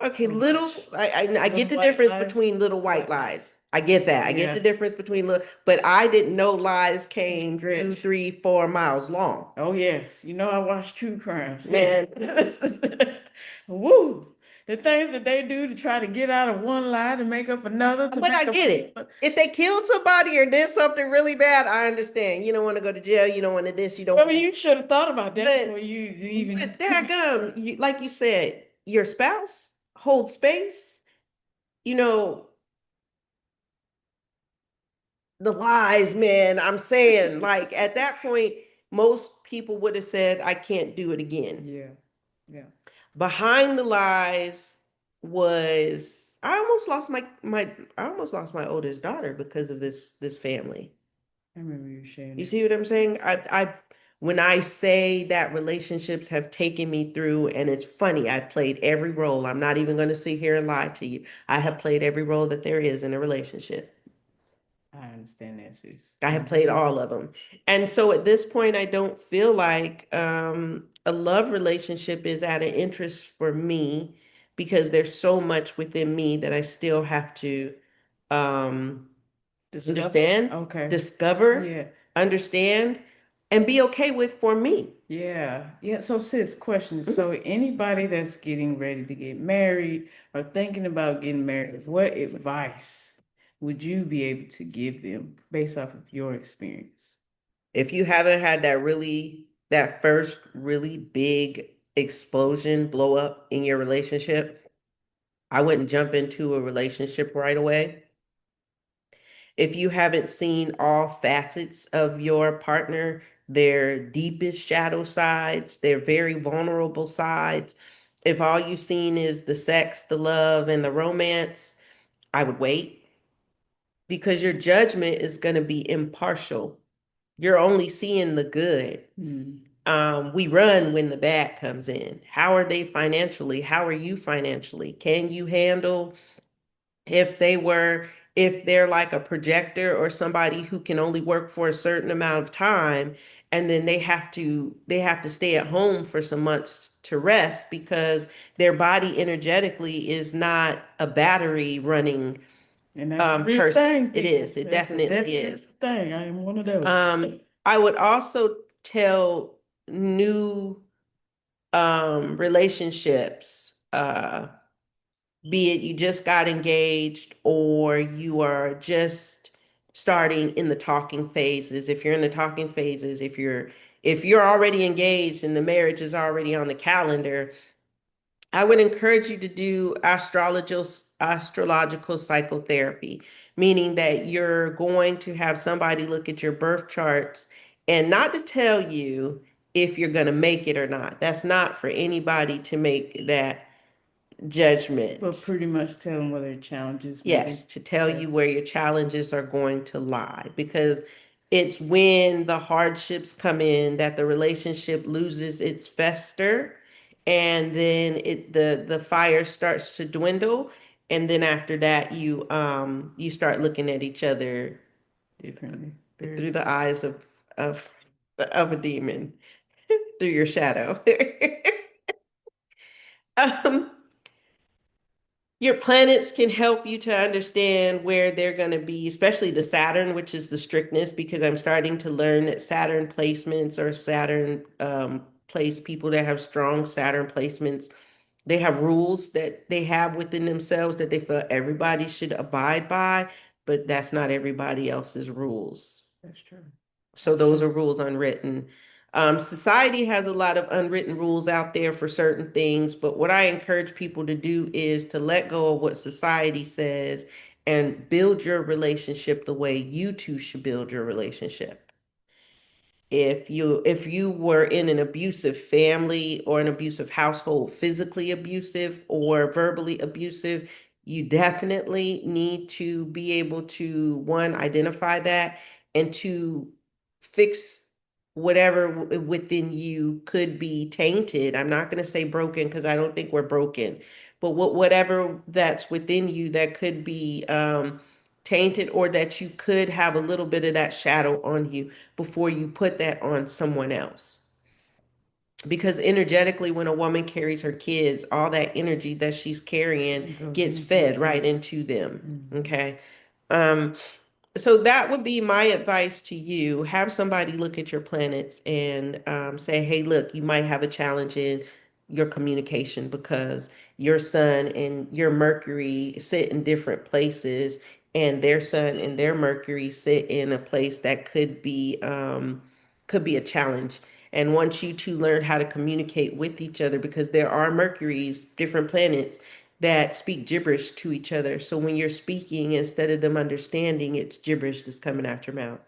Okay, So much. I get Little the white difference lies. between little white lies. I get that. I get Yeah. the difference between little, but I didn't know lies came two, Stretch. 3, 4 miles long. Oh yes, you know I watch true crime. sis. Man, Woo! The things that they do to try to get out of one lie to make up another to but I make get a. it. If they killed somebody or did something really bad, I understand. You don't want to go to jail. You don't want to this. You don't. I mean, you should have thought about that But before you even. but daggum, like you said, your spouse holds space. You know, the lies, man. I'm saying, like at that point, most people would have said, I can't do it again. Yeah, yeah. Behind the lies was I almost lost I almost lost my oldest daughter because of this family. I remember you sharing You that. see what I'm saying? I've when I say that relationships have taken me through, and it's funny, I've played every role. I'm not even going to sit here and lie to you. I have played every role that there is in a relationship. I understand that, sis. I have played all of them. And so at this point, I don't feel like a love relationship is at an interest for me because there's so much within me that I still have to um, understand, Okay. discover, Yeah. understand, and be okay with for me. Yeah. Yeah. So, sis, question. Mhm. So, anybody that's getting ready to get married or thinking about getting married, what advice would you be able to give them based off of your experience? If you haven't had that first really big explosion blow up in your relationship, I wouldn't jump into a relationship right away. If you haven't seen all facets of your partner, their deepest shadow sides, their very vulnerable sides, if all you've seen is the sex, the love, and the romance, I would wait because your judgment is going to be impartial. You're only seeing the good. Hmm. We run when the bad comes in. How are they financially? How are you financially? Can you handle if they were if they're like a projector or somebody who can only work for a certain amount of time, and then they have to stay at home for some months to rest because their body energetically is not a battery running And that's a real person. thing, It people. is. It That's a definitely definite is. thing. I am one of those. I would also tell new relationships, be it you just got engaged or you are just starting in the talking phases. If you're in the talking phases, if you're already engaged and the marriage is already on the calendar, I would encourage you to do astrological psychotherapy, meaning that you're going to have somebody look at your birth charts and not to tell you if you're going to make it or not. That's not for anybody to make that But judgment. pretty much tell them where their challenges may Yes, be. to tell Okay. you where your challenges are going to lie because it's when the hardships come in that the relationship loses its fester and then the fire starts to dwindle, and then after that you start looking at each other Differently. Very through different. the eyes of of a demon, through your shadow. um Your planets can help you to understand where they're going to be, especially the Saturn, which is the strictness, because I'm starting to learn that Saturn placements or Saturn place people that have strong Saturn placements. They have rules that they have within themselves that they feel everybody should abide by, but that's not everybody else's rules. That's true. So those are rules unwritten. Society has a lot of unwritten rules out there for certain things, but what I encourage people to do is to let go of what society says and build your relationship the way you two should build your relationship. If you were in an abusive family or an abusive household, physically abusive or verbally abusive, you definitely need to be able to, one, identify that, and two, fix whatever within you could be tainted. I'm not going to say broken because I don't think we're broken, but whatever that's within you that could be tainted, or that you could have a little bit of that shadow on you before you put that on someone else. Because energetically, when a woman carries her kids, all that energy that she's carrying It goes gets into the fed right kid. into them. Mhm. Okay. Um, so that would be my advice to you. Have somebody look at your planets and say, hey, look, you might have a challenge in your communication because your sun and your Mercury sit in different places, and their sun and their Mercury sit in a place that could be a challenge. And once you two learn how to communicate with each other, because there are Mercuries, different planets that speak gibberish to each other. So when you're speaking, instead of them understanding, it's gibberish that's coming out your mouth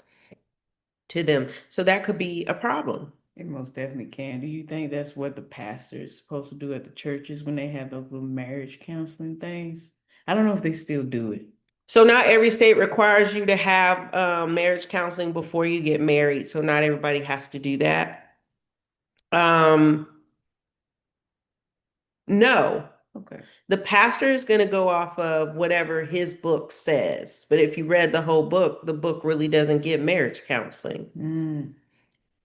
to them. So that could be a problem. It most definitely can. Do you think that's what the pastor is supposed to do at the churches when they have those little marriage counseling things? I don't know if they still do it. So not every state requires you to have marriage counseling before you get married. So not everybody has to do that. Um, no, Okay. the pastor is going to go off of whatever his book says. But if you read the whole book, the book really doesn't give marriage counseling. Mm.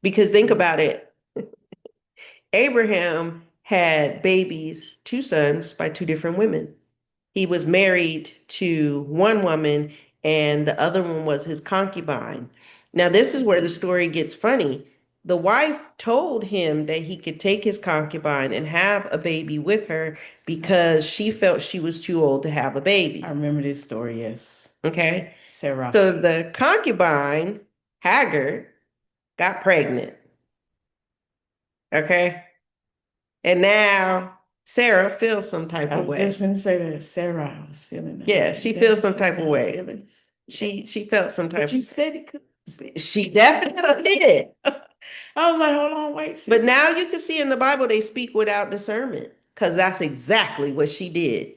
Because think about it. Abraham had babies, two sons, by two different women. He was married to one woman, and the other one was his concubine. Now, this is where the story gets funny. The wife told him that he could take his concubine and have a baby with her because she felt she was too old to have a baby. I remember this story, yes. Okay. Sarah. So the concubine, Hagar, got pregnant. Okay. And now Sarah feels some type I of was just way. gonna say that Sarah was feeling that. Yeah, she feels some type of That way. feelings. She felt some But type you of said it could. way. She definitely did. I was like, hold on, wait, But see. now you can see in the Bible they speak without discernment because that's exactly what she did.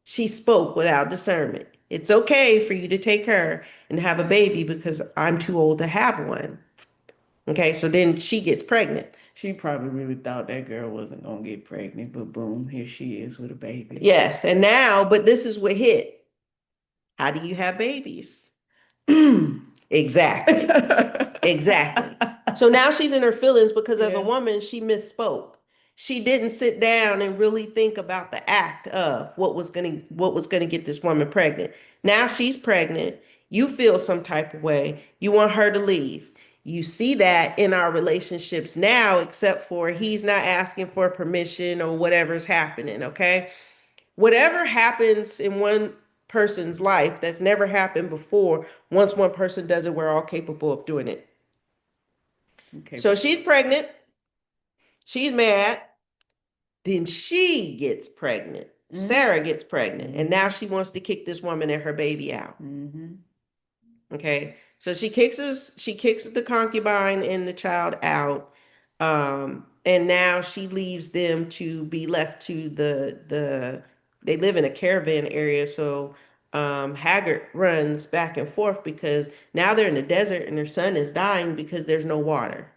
She spoke without discernment. It's okay for you to take her and have a baby because I'm too old to have one. Okay, so then she gets pregnant. She probably really thought that girl wasn't gonna get pregnant, but boom, here she is with a baby. Yes, and now, but this is what hit. How do you have babies? Exactly. Exactly. So now she's in her feelings because as a Yeah. woman, she misspoke. She didn't sit down and really think about the act of what was gonna get this woman pregnant. Now she's pregnant. You feel some type of way. You want her to leave. You see that in our relationships now, except for he's not asking for permission or whatever's happening, okay? Whatever happens in one person's life that's never happened before, once one person does it, we're all capable of doing it. Okay. So she's pregnant, she's mad, then she gets pregnant. Sarah gets pregnant, and now she wants to kick this woman and her baby out. Mm-hmm. Okay. So she kicks the concubine and the child out. And now she leaves them to be left to the they live in a caravan area, so Haggard runs back and forth because now they're in the desert and their son is dying because there's no water.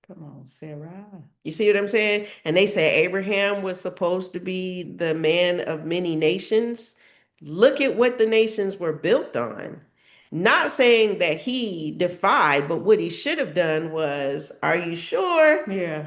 Come on, Sarah. You see what I'm saying? And they say Abraham was supposed to be the man of many nations. Look at what the nations were built on. Not saying that he defied, but what he should have done was, are you sure? Yeah.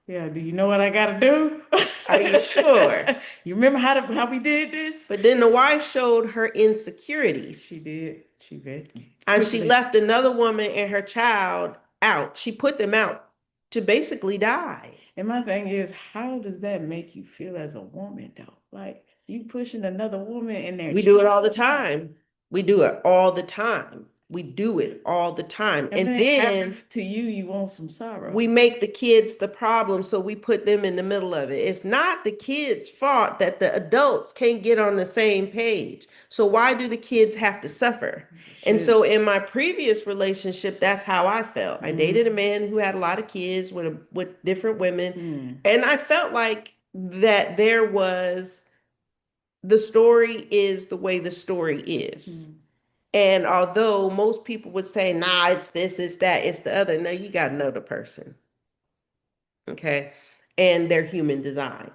Yeah. Do you know what I gotta do? Are you sure? You remember how we did this? But then the wife showed her insecurities. She did. She did. And she Quickly. left another woman and her child out. She put them out to basically die. And my thing is, how does that make you feel as a woman, though? Like you pushing another woman in there. We do it all the time. We do it all the time. We do it all the time. And And then it then happens to you, you want some sorrow. we make the kids the problem, so we put them in the middle of it. It's not the kids' fault that the adults can't get on the same page. So why do the kids have to suffer? And so in my previous relationship, that's how I felt. I dated a man who had a lot of kids with different women, and I felt like that there was the story is the way the story is. And although most people would say, nah, it's this, it's that, it's the other, no, you got to know the person. Okay. And their human design.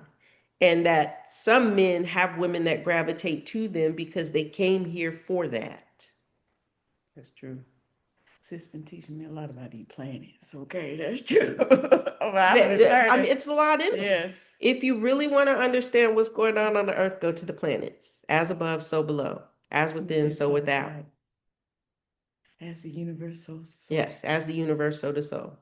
And that some men have women that gravitate to them because they came here for that. That's true. Sis been teaching me a lot about these planets. Okay, that's true. I mean, it's a lot in it. Yes. If you really want to understand what's going on the earth, go to the planets. As above, so below. As within, so without. As the universe, so so. Yes, as the universe, so the soul.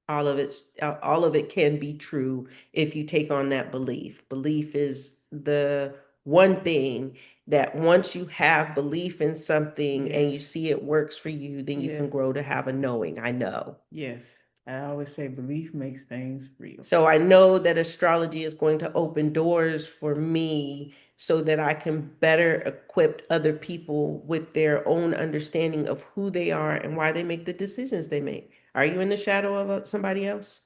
All of it can be true if you take on that belief. Belief is the one thing that once you have belief in something and you see it works for you, then you can grow to have a knowing. I know. Yes. I always say belief makes things real. So I know that astrology is going to open doors for me so that I can better equip other people with their own understanding of who they are and why they make the decisions they make. Are you in the shadow of somebody else?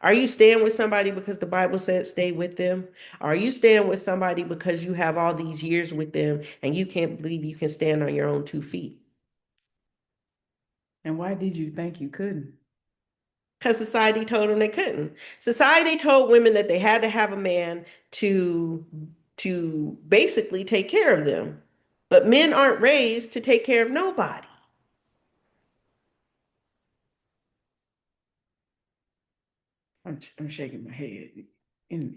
Are you staying with somebody because the Bible said stay with them? Are you staying with somebody because you have all these years with them and you can't believe you can stand on your own 2 feet? And why did you think you couldn't? Because society told them they couldn't. Society told women that they had to have a man to basically take care of them. But men aren't raised to take care of nobody. I'm shaking my head. In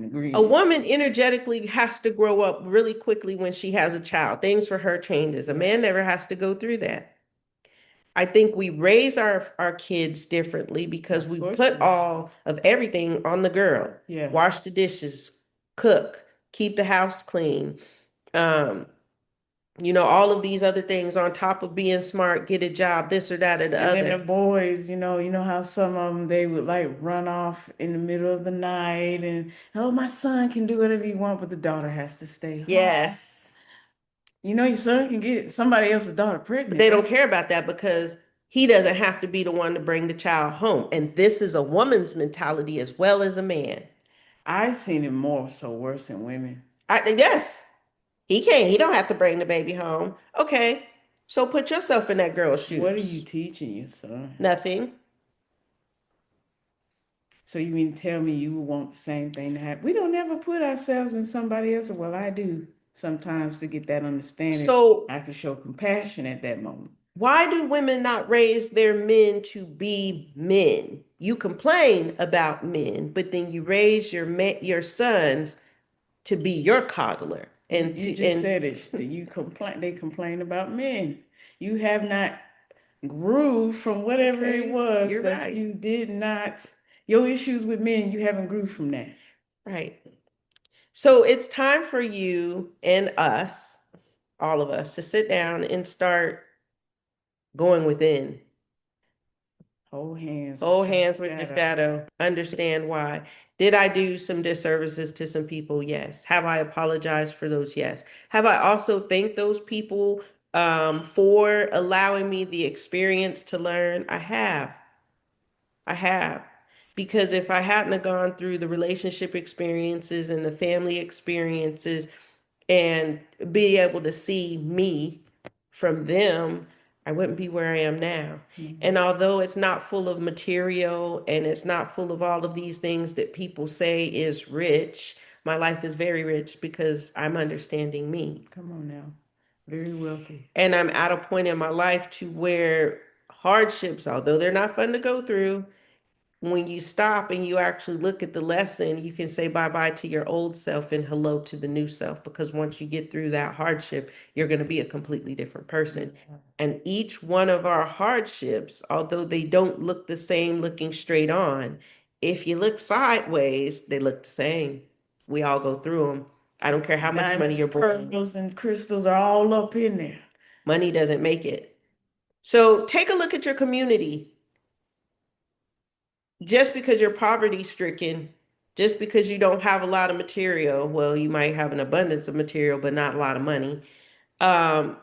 agreement. A woman energetically has to grow up really quickly when she has a child. Things for her changes. A man never has to go through that. I think we raise our kids differently because we put all of everything on the girl. Yeah. Wash the dishes, cook, keep the house clean. All of these other things on top of being smart, get a job, this or that or the other. And then the boys, you know how some of them, they would like run off in the middle of the night and, oh, my son can do whatever he wants, but the daughter has to stay home. Yes. Your son can get somebody else's daughter pregnant. But they don't care about that because he doesn't have to be the one to bring the child home. And this is a woman's mentality as well as a man. I've seen it more so worse in women. Yes. He don't have to bring the baby home. Okay. So put yourself in that girl's shoes. What are you teaching your son? Nothing. So you mean to tell me you would want the same thing to happen? We don't ever put ourselves in somebody else. Well, I do sometimes to get that understanding. So I can show compassion at that moment. why do women not raise their men to be men? You complain about men, but then you raise your sons to be your coddler. And You to just and said it. They complain about men. You have not grew from whatever it Okay, was you're that right. you did not, your issues with men, you haven't grew from that. Right. So it's time for you and us, all of us, to sit down and start going within. Hold hands with your shadow. Understand why. Did I do some disservices to some people? Yes. Have I apologized for those? Yes. Have I also thanked those people for allowing me the experience to learn? I have. I have. Because if I hadn't have gone through the relationship experiences and the family experiences and be able to see me from them, I wouldn't be where I am now. And although it's not full of material and it's not full of all of these things that people say is rich, my life is very rich because I'm understanding me. Come on now. Very wealthy. And I'm at a point in my life to where hardships, although they're not fun to go through, when you stop and you actually look at the lesson, you can say bye bye to your old self and hello to the new self. Because once you get through that hardship, you're going to be a completely different person. And each one of our hardships, although they don't look the same looking straight on, if you look sideways, they look the same. We all go through them. I don't care how much money Diamonds, you're born. pearls, and crystals are all up in there. Money doesn't make it. So take a look at your community. Just because you're poverty stricken, just because you don't have a lot of material, well, you might have an abundance of material, but not a lot of money. Um,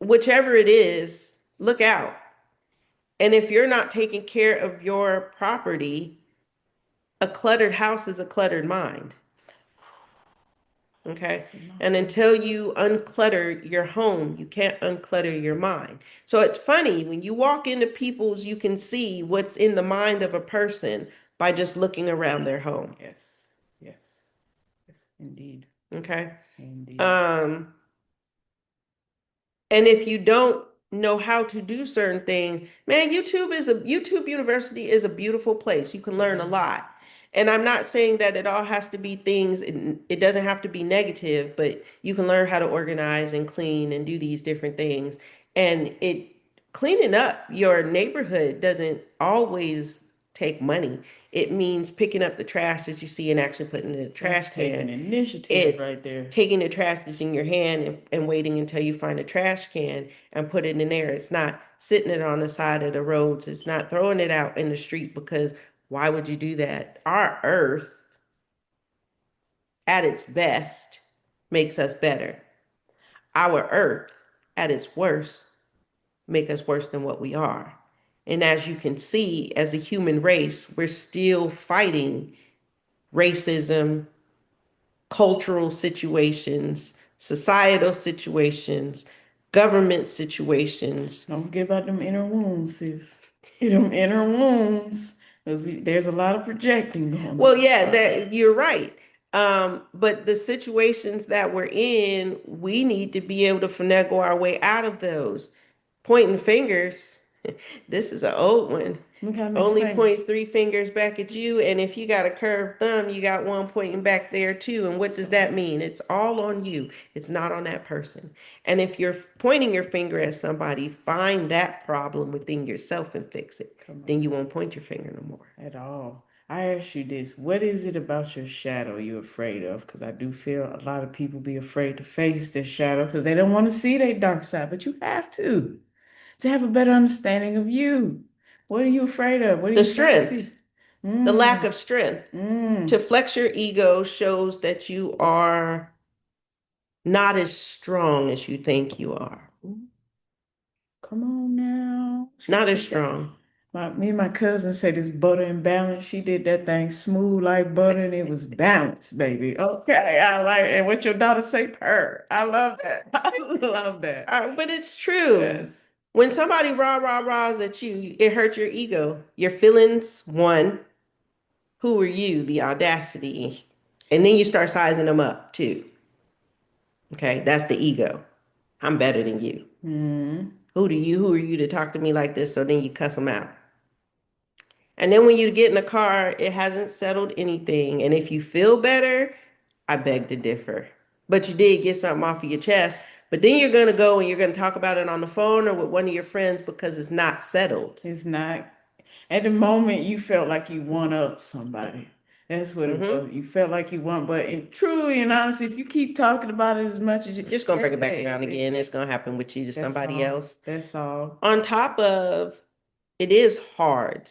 Whichever it is, look out. And if you're not taking care of your property, a cluttered house is a cluttered mind. Okay. And until you unclutter your home, you can't unclutter your mind. So it's funny when you walk into people's, you can see what's in the mind of a person by just looking around their home. Yes, yes, yes, indeed. Okay. Indeed. And if you don't know how to do certain things, man, YouTube University is a beautiful place. You can learn a lot. And I'm not saying that it all has to be things, it doesn't have to be negative, but you can learn how to organize and clean and do these different things. And it cleaning up your neighborhood doesn't always take money. It means picking up the trash that you see and actually putting it in the trash That's can. taking initiative right there. Taking the trash that's in your hand and waiting until you find a trash can and put it in there. It's not sitting it on the side of the roads. It's not throwing it out in the street, because why would you do that? Our earth at its best makes us better. Our earth at its worst make us worse than what we are. And as you can see, as a human race, we're still fighting racism, cultural situations, societal situations, government situations. Don't forget about them inner wounds, sis. Them inner wounds. There's a lot of projecting going on. Well, yeah, that you're right. But the situations that we're in, we need to be able to finagle our way out of those. Pointing fingers. This is an old one. Look how many Only fingers. point 3 fingers back at you, and if you got a curved thumb, you got one pointing back there too. And what does that mean? It's all on you. It's not on that person. And if you're pointing your finger at somebody, find that problem within yourself and fix it. Then you won't point your finger no more. At all. I ask you this, what is it about your shadow you're afraid of? Because I do feel a lot of people be afraid to face their shadow because they don't want to see their dark side, but you have to have a better understanding of you. What are you afraid of? What are The you afraid to strength, see? the lack of strength. To flex your ego shows that you are not as strong as you think you are. Come on now. Not as strong. Me and my cousin said it's butter and balance. She did that thing smooth like butter and it was balanced, baby. Okay, I like it. And what your daughter say, purr. I love that. I love that. But it's true. Yes. When somebody rah rah rahs at you, it hurts your ego. Your feelings, one. Who are you? The audacity. And then you start sizing them up too. Okay, that's the ego. I'm better than you. Mm. Who are you to talk to me like this? So then you cuss them out. And then when you get in the car, it hasn't settled anything. And if you feel better, I beg to differ. But you did get something off of your chest. But then you're going to go and you're going to talk about it on the phone or with one of your friends because it's not settled. It's not. At the moment, you felt like you won up somebody. That's what it Mm-hmm. was. You felt like you won, but truly and honestly, if you keep talking about it as much as you, You're just going to bring it back around hey, again. It's going to happen with you to that's somebody all. else. That's all. On top of, it is hard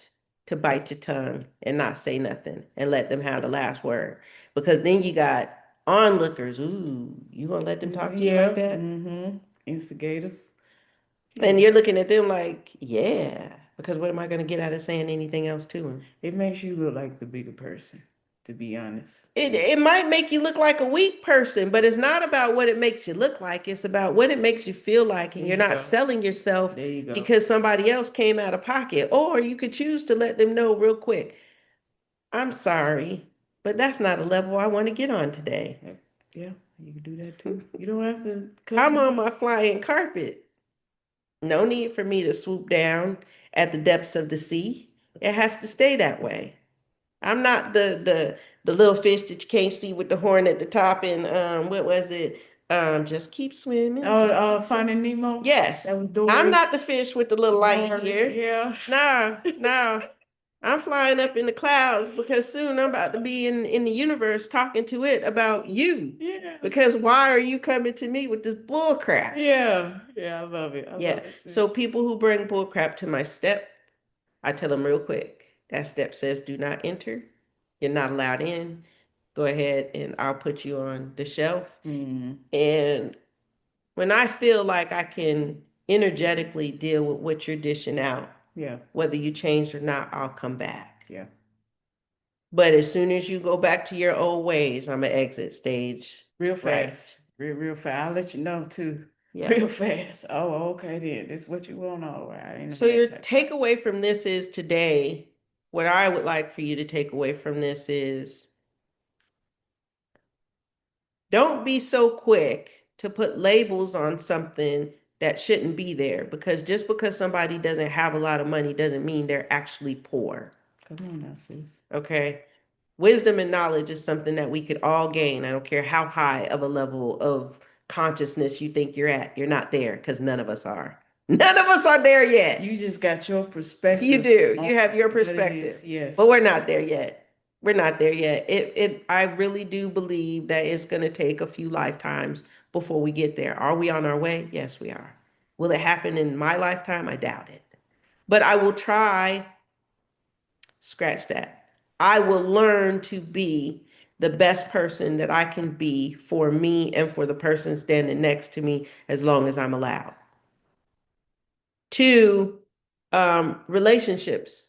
to bite your tongue and not say nothing and let them have the last word. Because then you got onlookers. Ooh, you gonna let them talk to you like Yeah. that? Mm-hmm. Instigators. And Yeah. you're looking at them like, yeah, because what am I gonna get out of saying anything else to them? It makes you look like the bigger person, to be honest. It might make you look like a weak person, but it's not about what it makes you look like. It's about what it makes you feel like, There and you're you not go. selling yourself There you go. because somebody else came out of pocket. Or you could choose to let them know real quick, I'm sorry, but that's not a level I want to get on today. Yeah, you can do that too. You don't have to cuss I'm them on out. my flying carpet. No need for me to swoop down at the depths of the sea. It has to stay that way. I'm not the little fish that you can't see with the horn at the top and what was it? Just keep swimming. Oh, Just keep swimming. Finding Nemo. That Yes. was I'm Dory. not the fish with the little light Dory. here. Yeah. Nah, nah. I'm flying up in the clouds because soon I'm about to be in the universe talking to it about you. Yeah. Because why are you coming to me with this bull crap? Yeah. Yeah. I love it. I love Yeah. it, So sis. people who bring bull crap to my step, I tell them real quick. That step says do not enter. You're not allowed in. Go ahead and I'll put you on the shelf. Mm. And when I feel like I can energetically deal with what you're dishing out, Yeah. whether you change or not, I'll come back. Yeah. But as soon as you go back to your old ways, I'm an exit stage. Real Right. fast. Real fast. I'll let you know too. Yeah. Real fast. Oh, okay then. This is what you want. All right. I ain't So know your that type. takeaway from this is today, what I would like for you to take away from this is don't be so quick to put labels on something that shouldn't be there because just because somebody doesn't have a lot of money doesn't mean they're actually poor. Come on now, sis. Okay. Wisdom and knowledge is something that we could all gain. I don't care how high of a level of consciousness you think you're at. You're not there because none of us are. None of us are there yet. You just got your perspective. You do. On You have your what it perspective. is. Yes. But we're not there yet. We're not there yet. I really do believe that it's going to take a few lifetimes before we get there. Are we on our way? Yes, we are. Will it happen in my lifetime? I doubt it. But I will try. Scratch that. I will learn to be the best person that I can be for me and for the person standing next to me as long as I'm allowed. Two, relationships.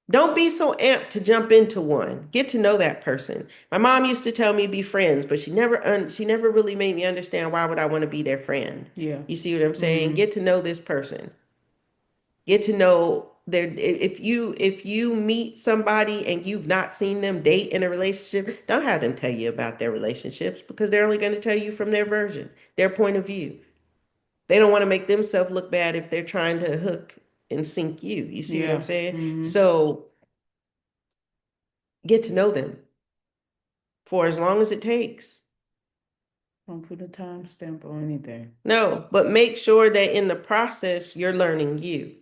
Don't be so amped to jump into one. Get to know that person. My mom used to tell me be friends, but she never really made me understand why would I want to be their friend. Yeah. You see what I'm saying? Mm-hmm. Get to know this person. Get to know their if you meet somebody and you've not seen them date in a relationship, don't have them tell you about their relationships because they're only going to tell you from their version, their point of view. They don't want to make themselves look bad if they're trying to hook and sink you. You see what I'm Yeah. saying? Mm-hmm. So get to know them for as long as it takes. Don't put a timestamp on anything. No, but make sure that in the process you're learning you.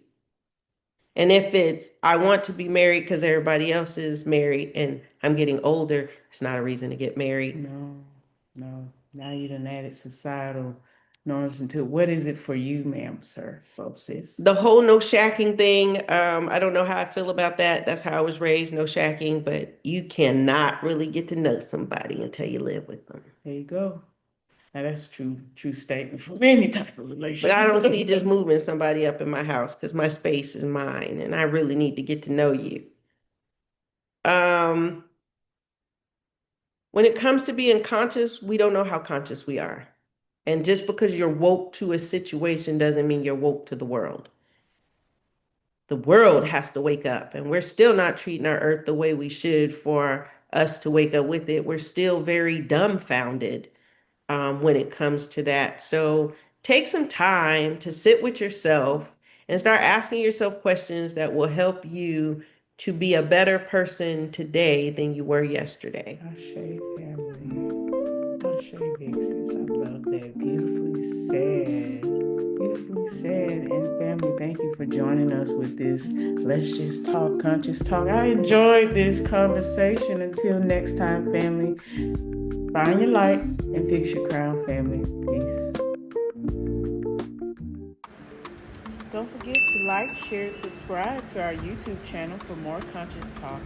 And if it's, I want to be married because everybody else is married and I'm getting older, it's not a reason to get married. No, no. Now you done added societal norms into what is it for you, ma'am, sir, folks, sis? The whole no shacking thing, I don't know how I feel about that. That's how I was raised, no shacking, but you cannot really get to know somebody until you live with them. There you go. Now that's a true statement from any type of But relationship. I don't see just moving somebody up in my house because my space is mine and I really need to get to know you. Um, when it comes to being conscious, we don't know how conscious we are. And just because you're woke to a situation doesn't mean you're woke to the world. the world has to wake up, and we're still not treating our earth the way we should for us to wake up with it. We're still very dumbfounded when it comes to that. So take some time to sit with yourself and start asking yourself questions that will help you to be a better person today than you were yesterday. Ashe family. Ashe Vixens. I love that. Beautifully said. Beautifully said. And family, thank you for joining us with this Let's Just Talk Conscious Talk. I enjoyed this conversation. Until next time, family, find your light and fix your crown, family. Peace. Don't forget to like, share, and subscribe to our YouTube channel for more conscious talk.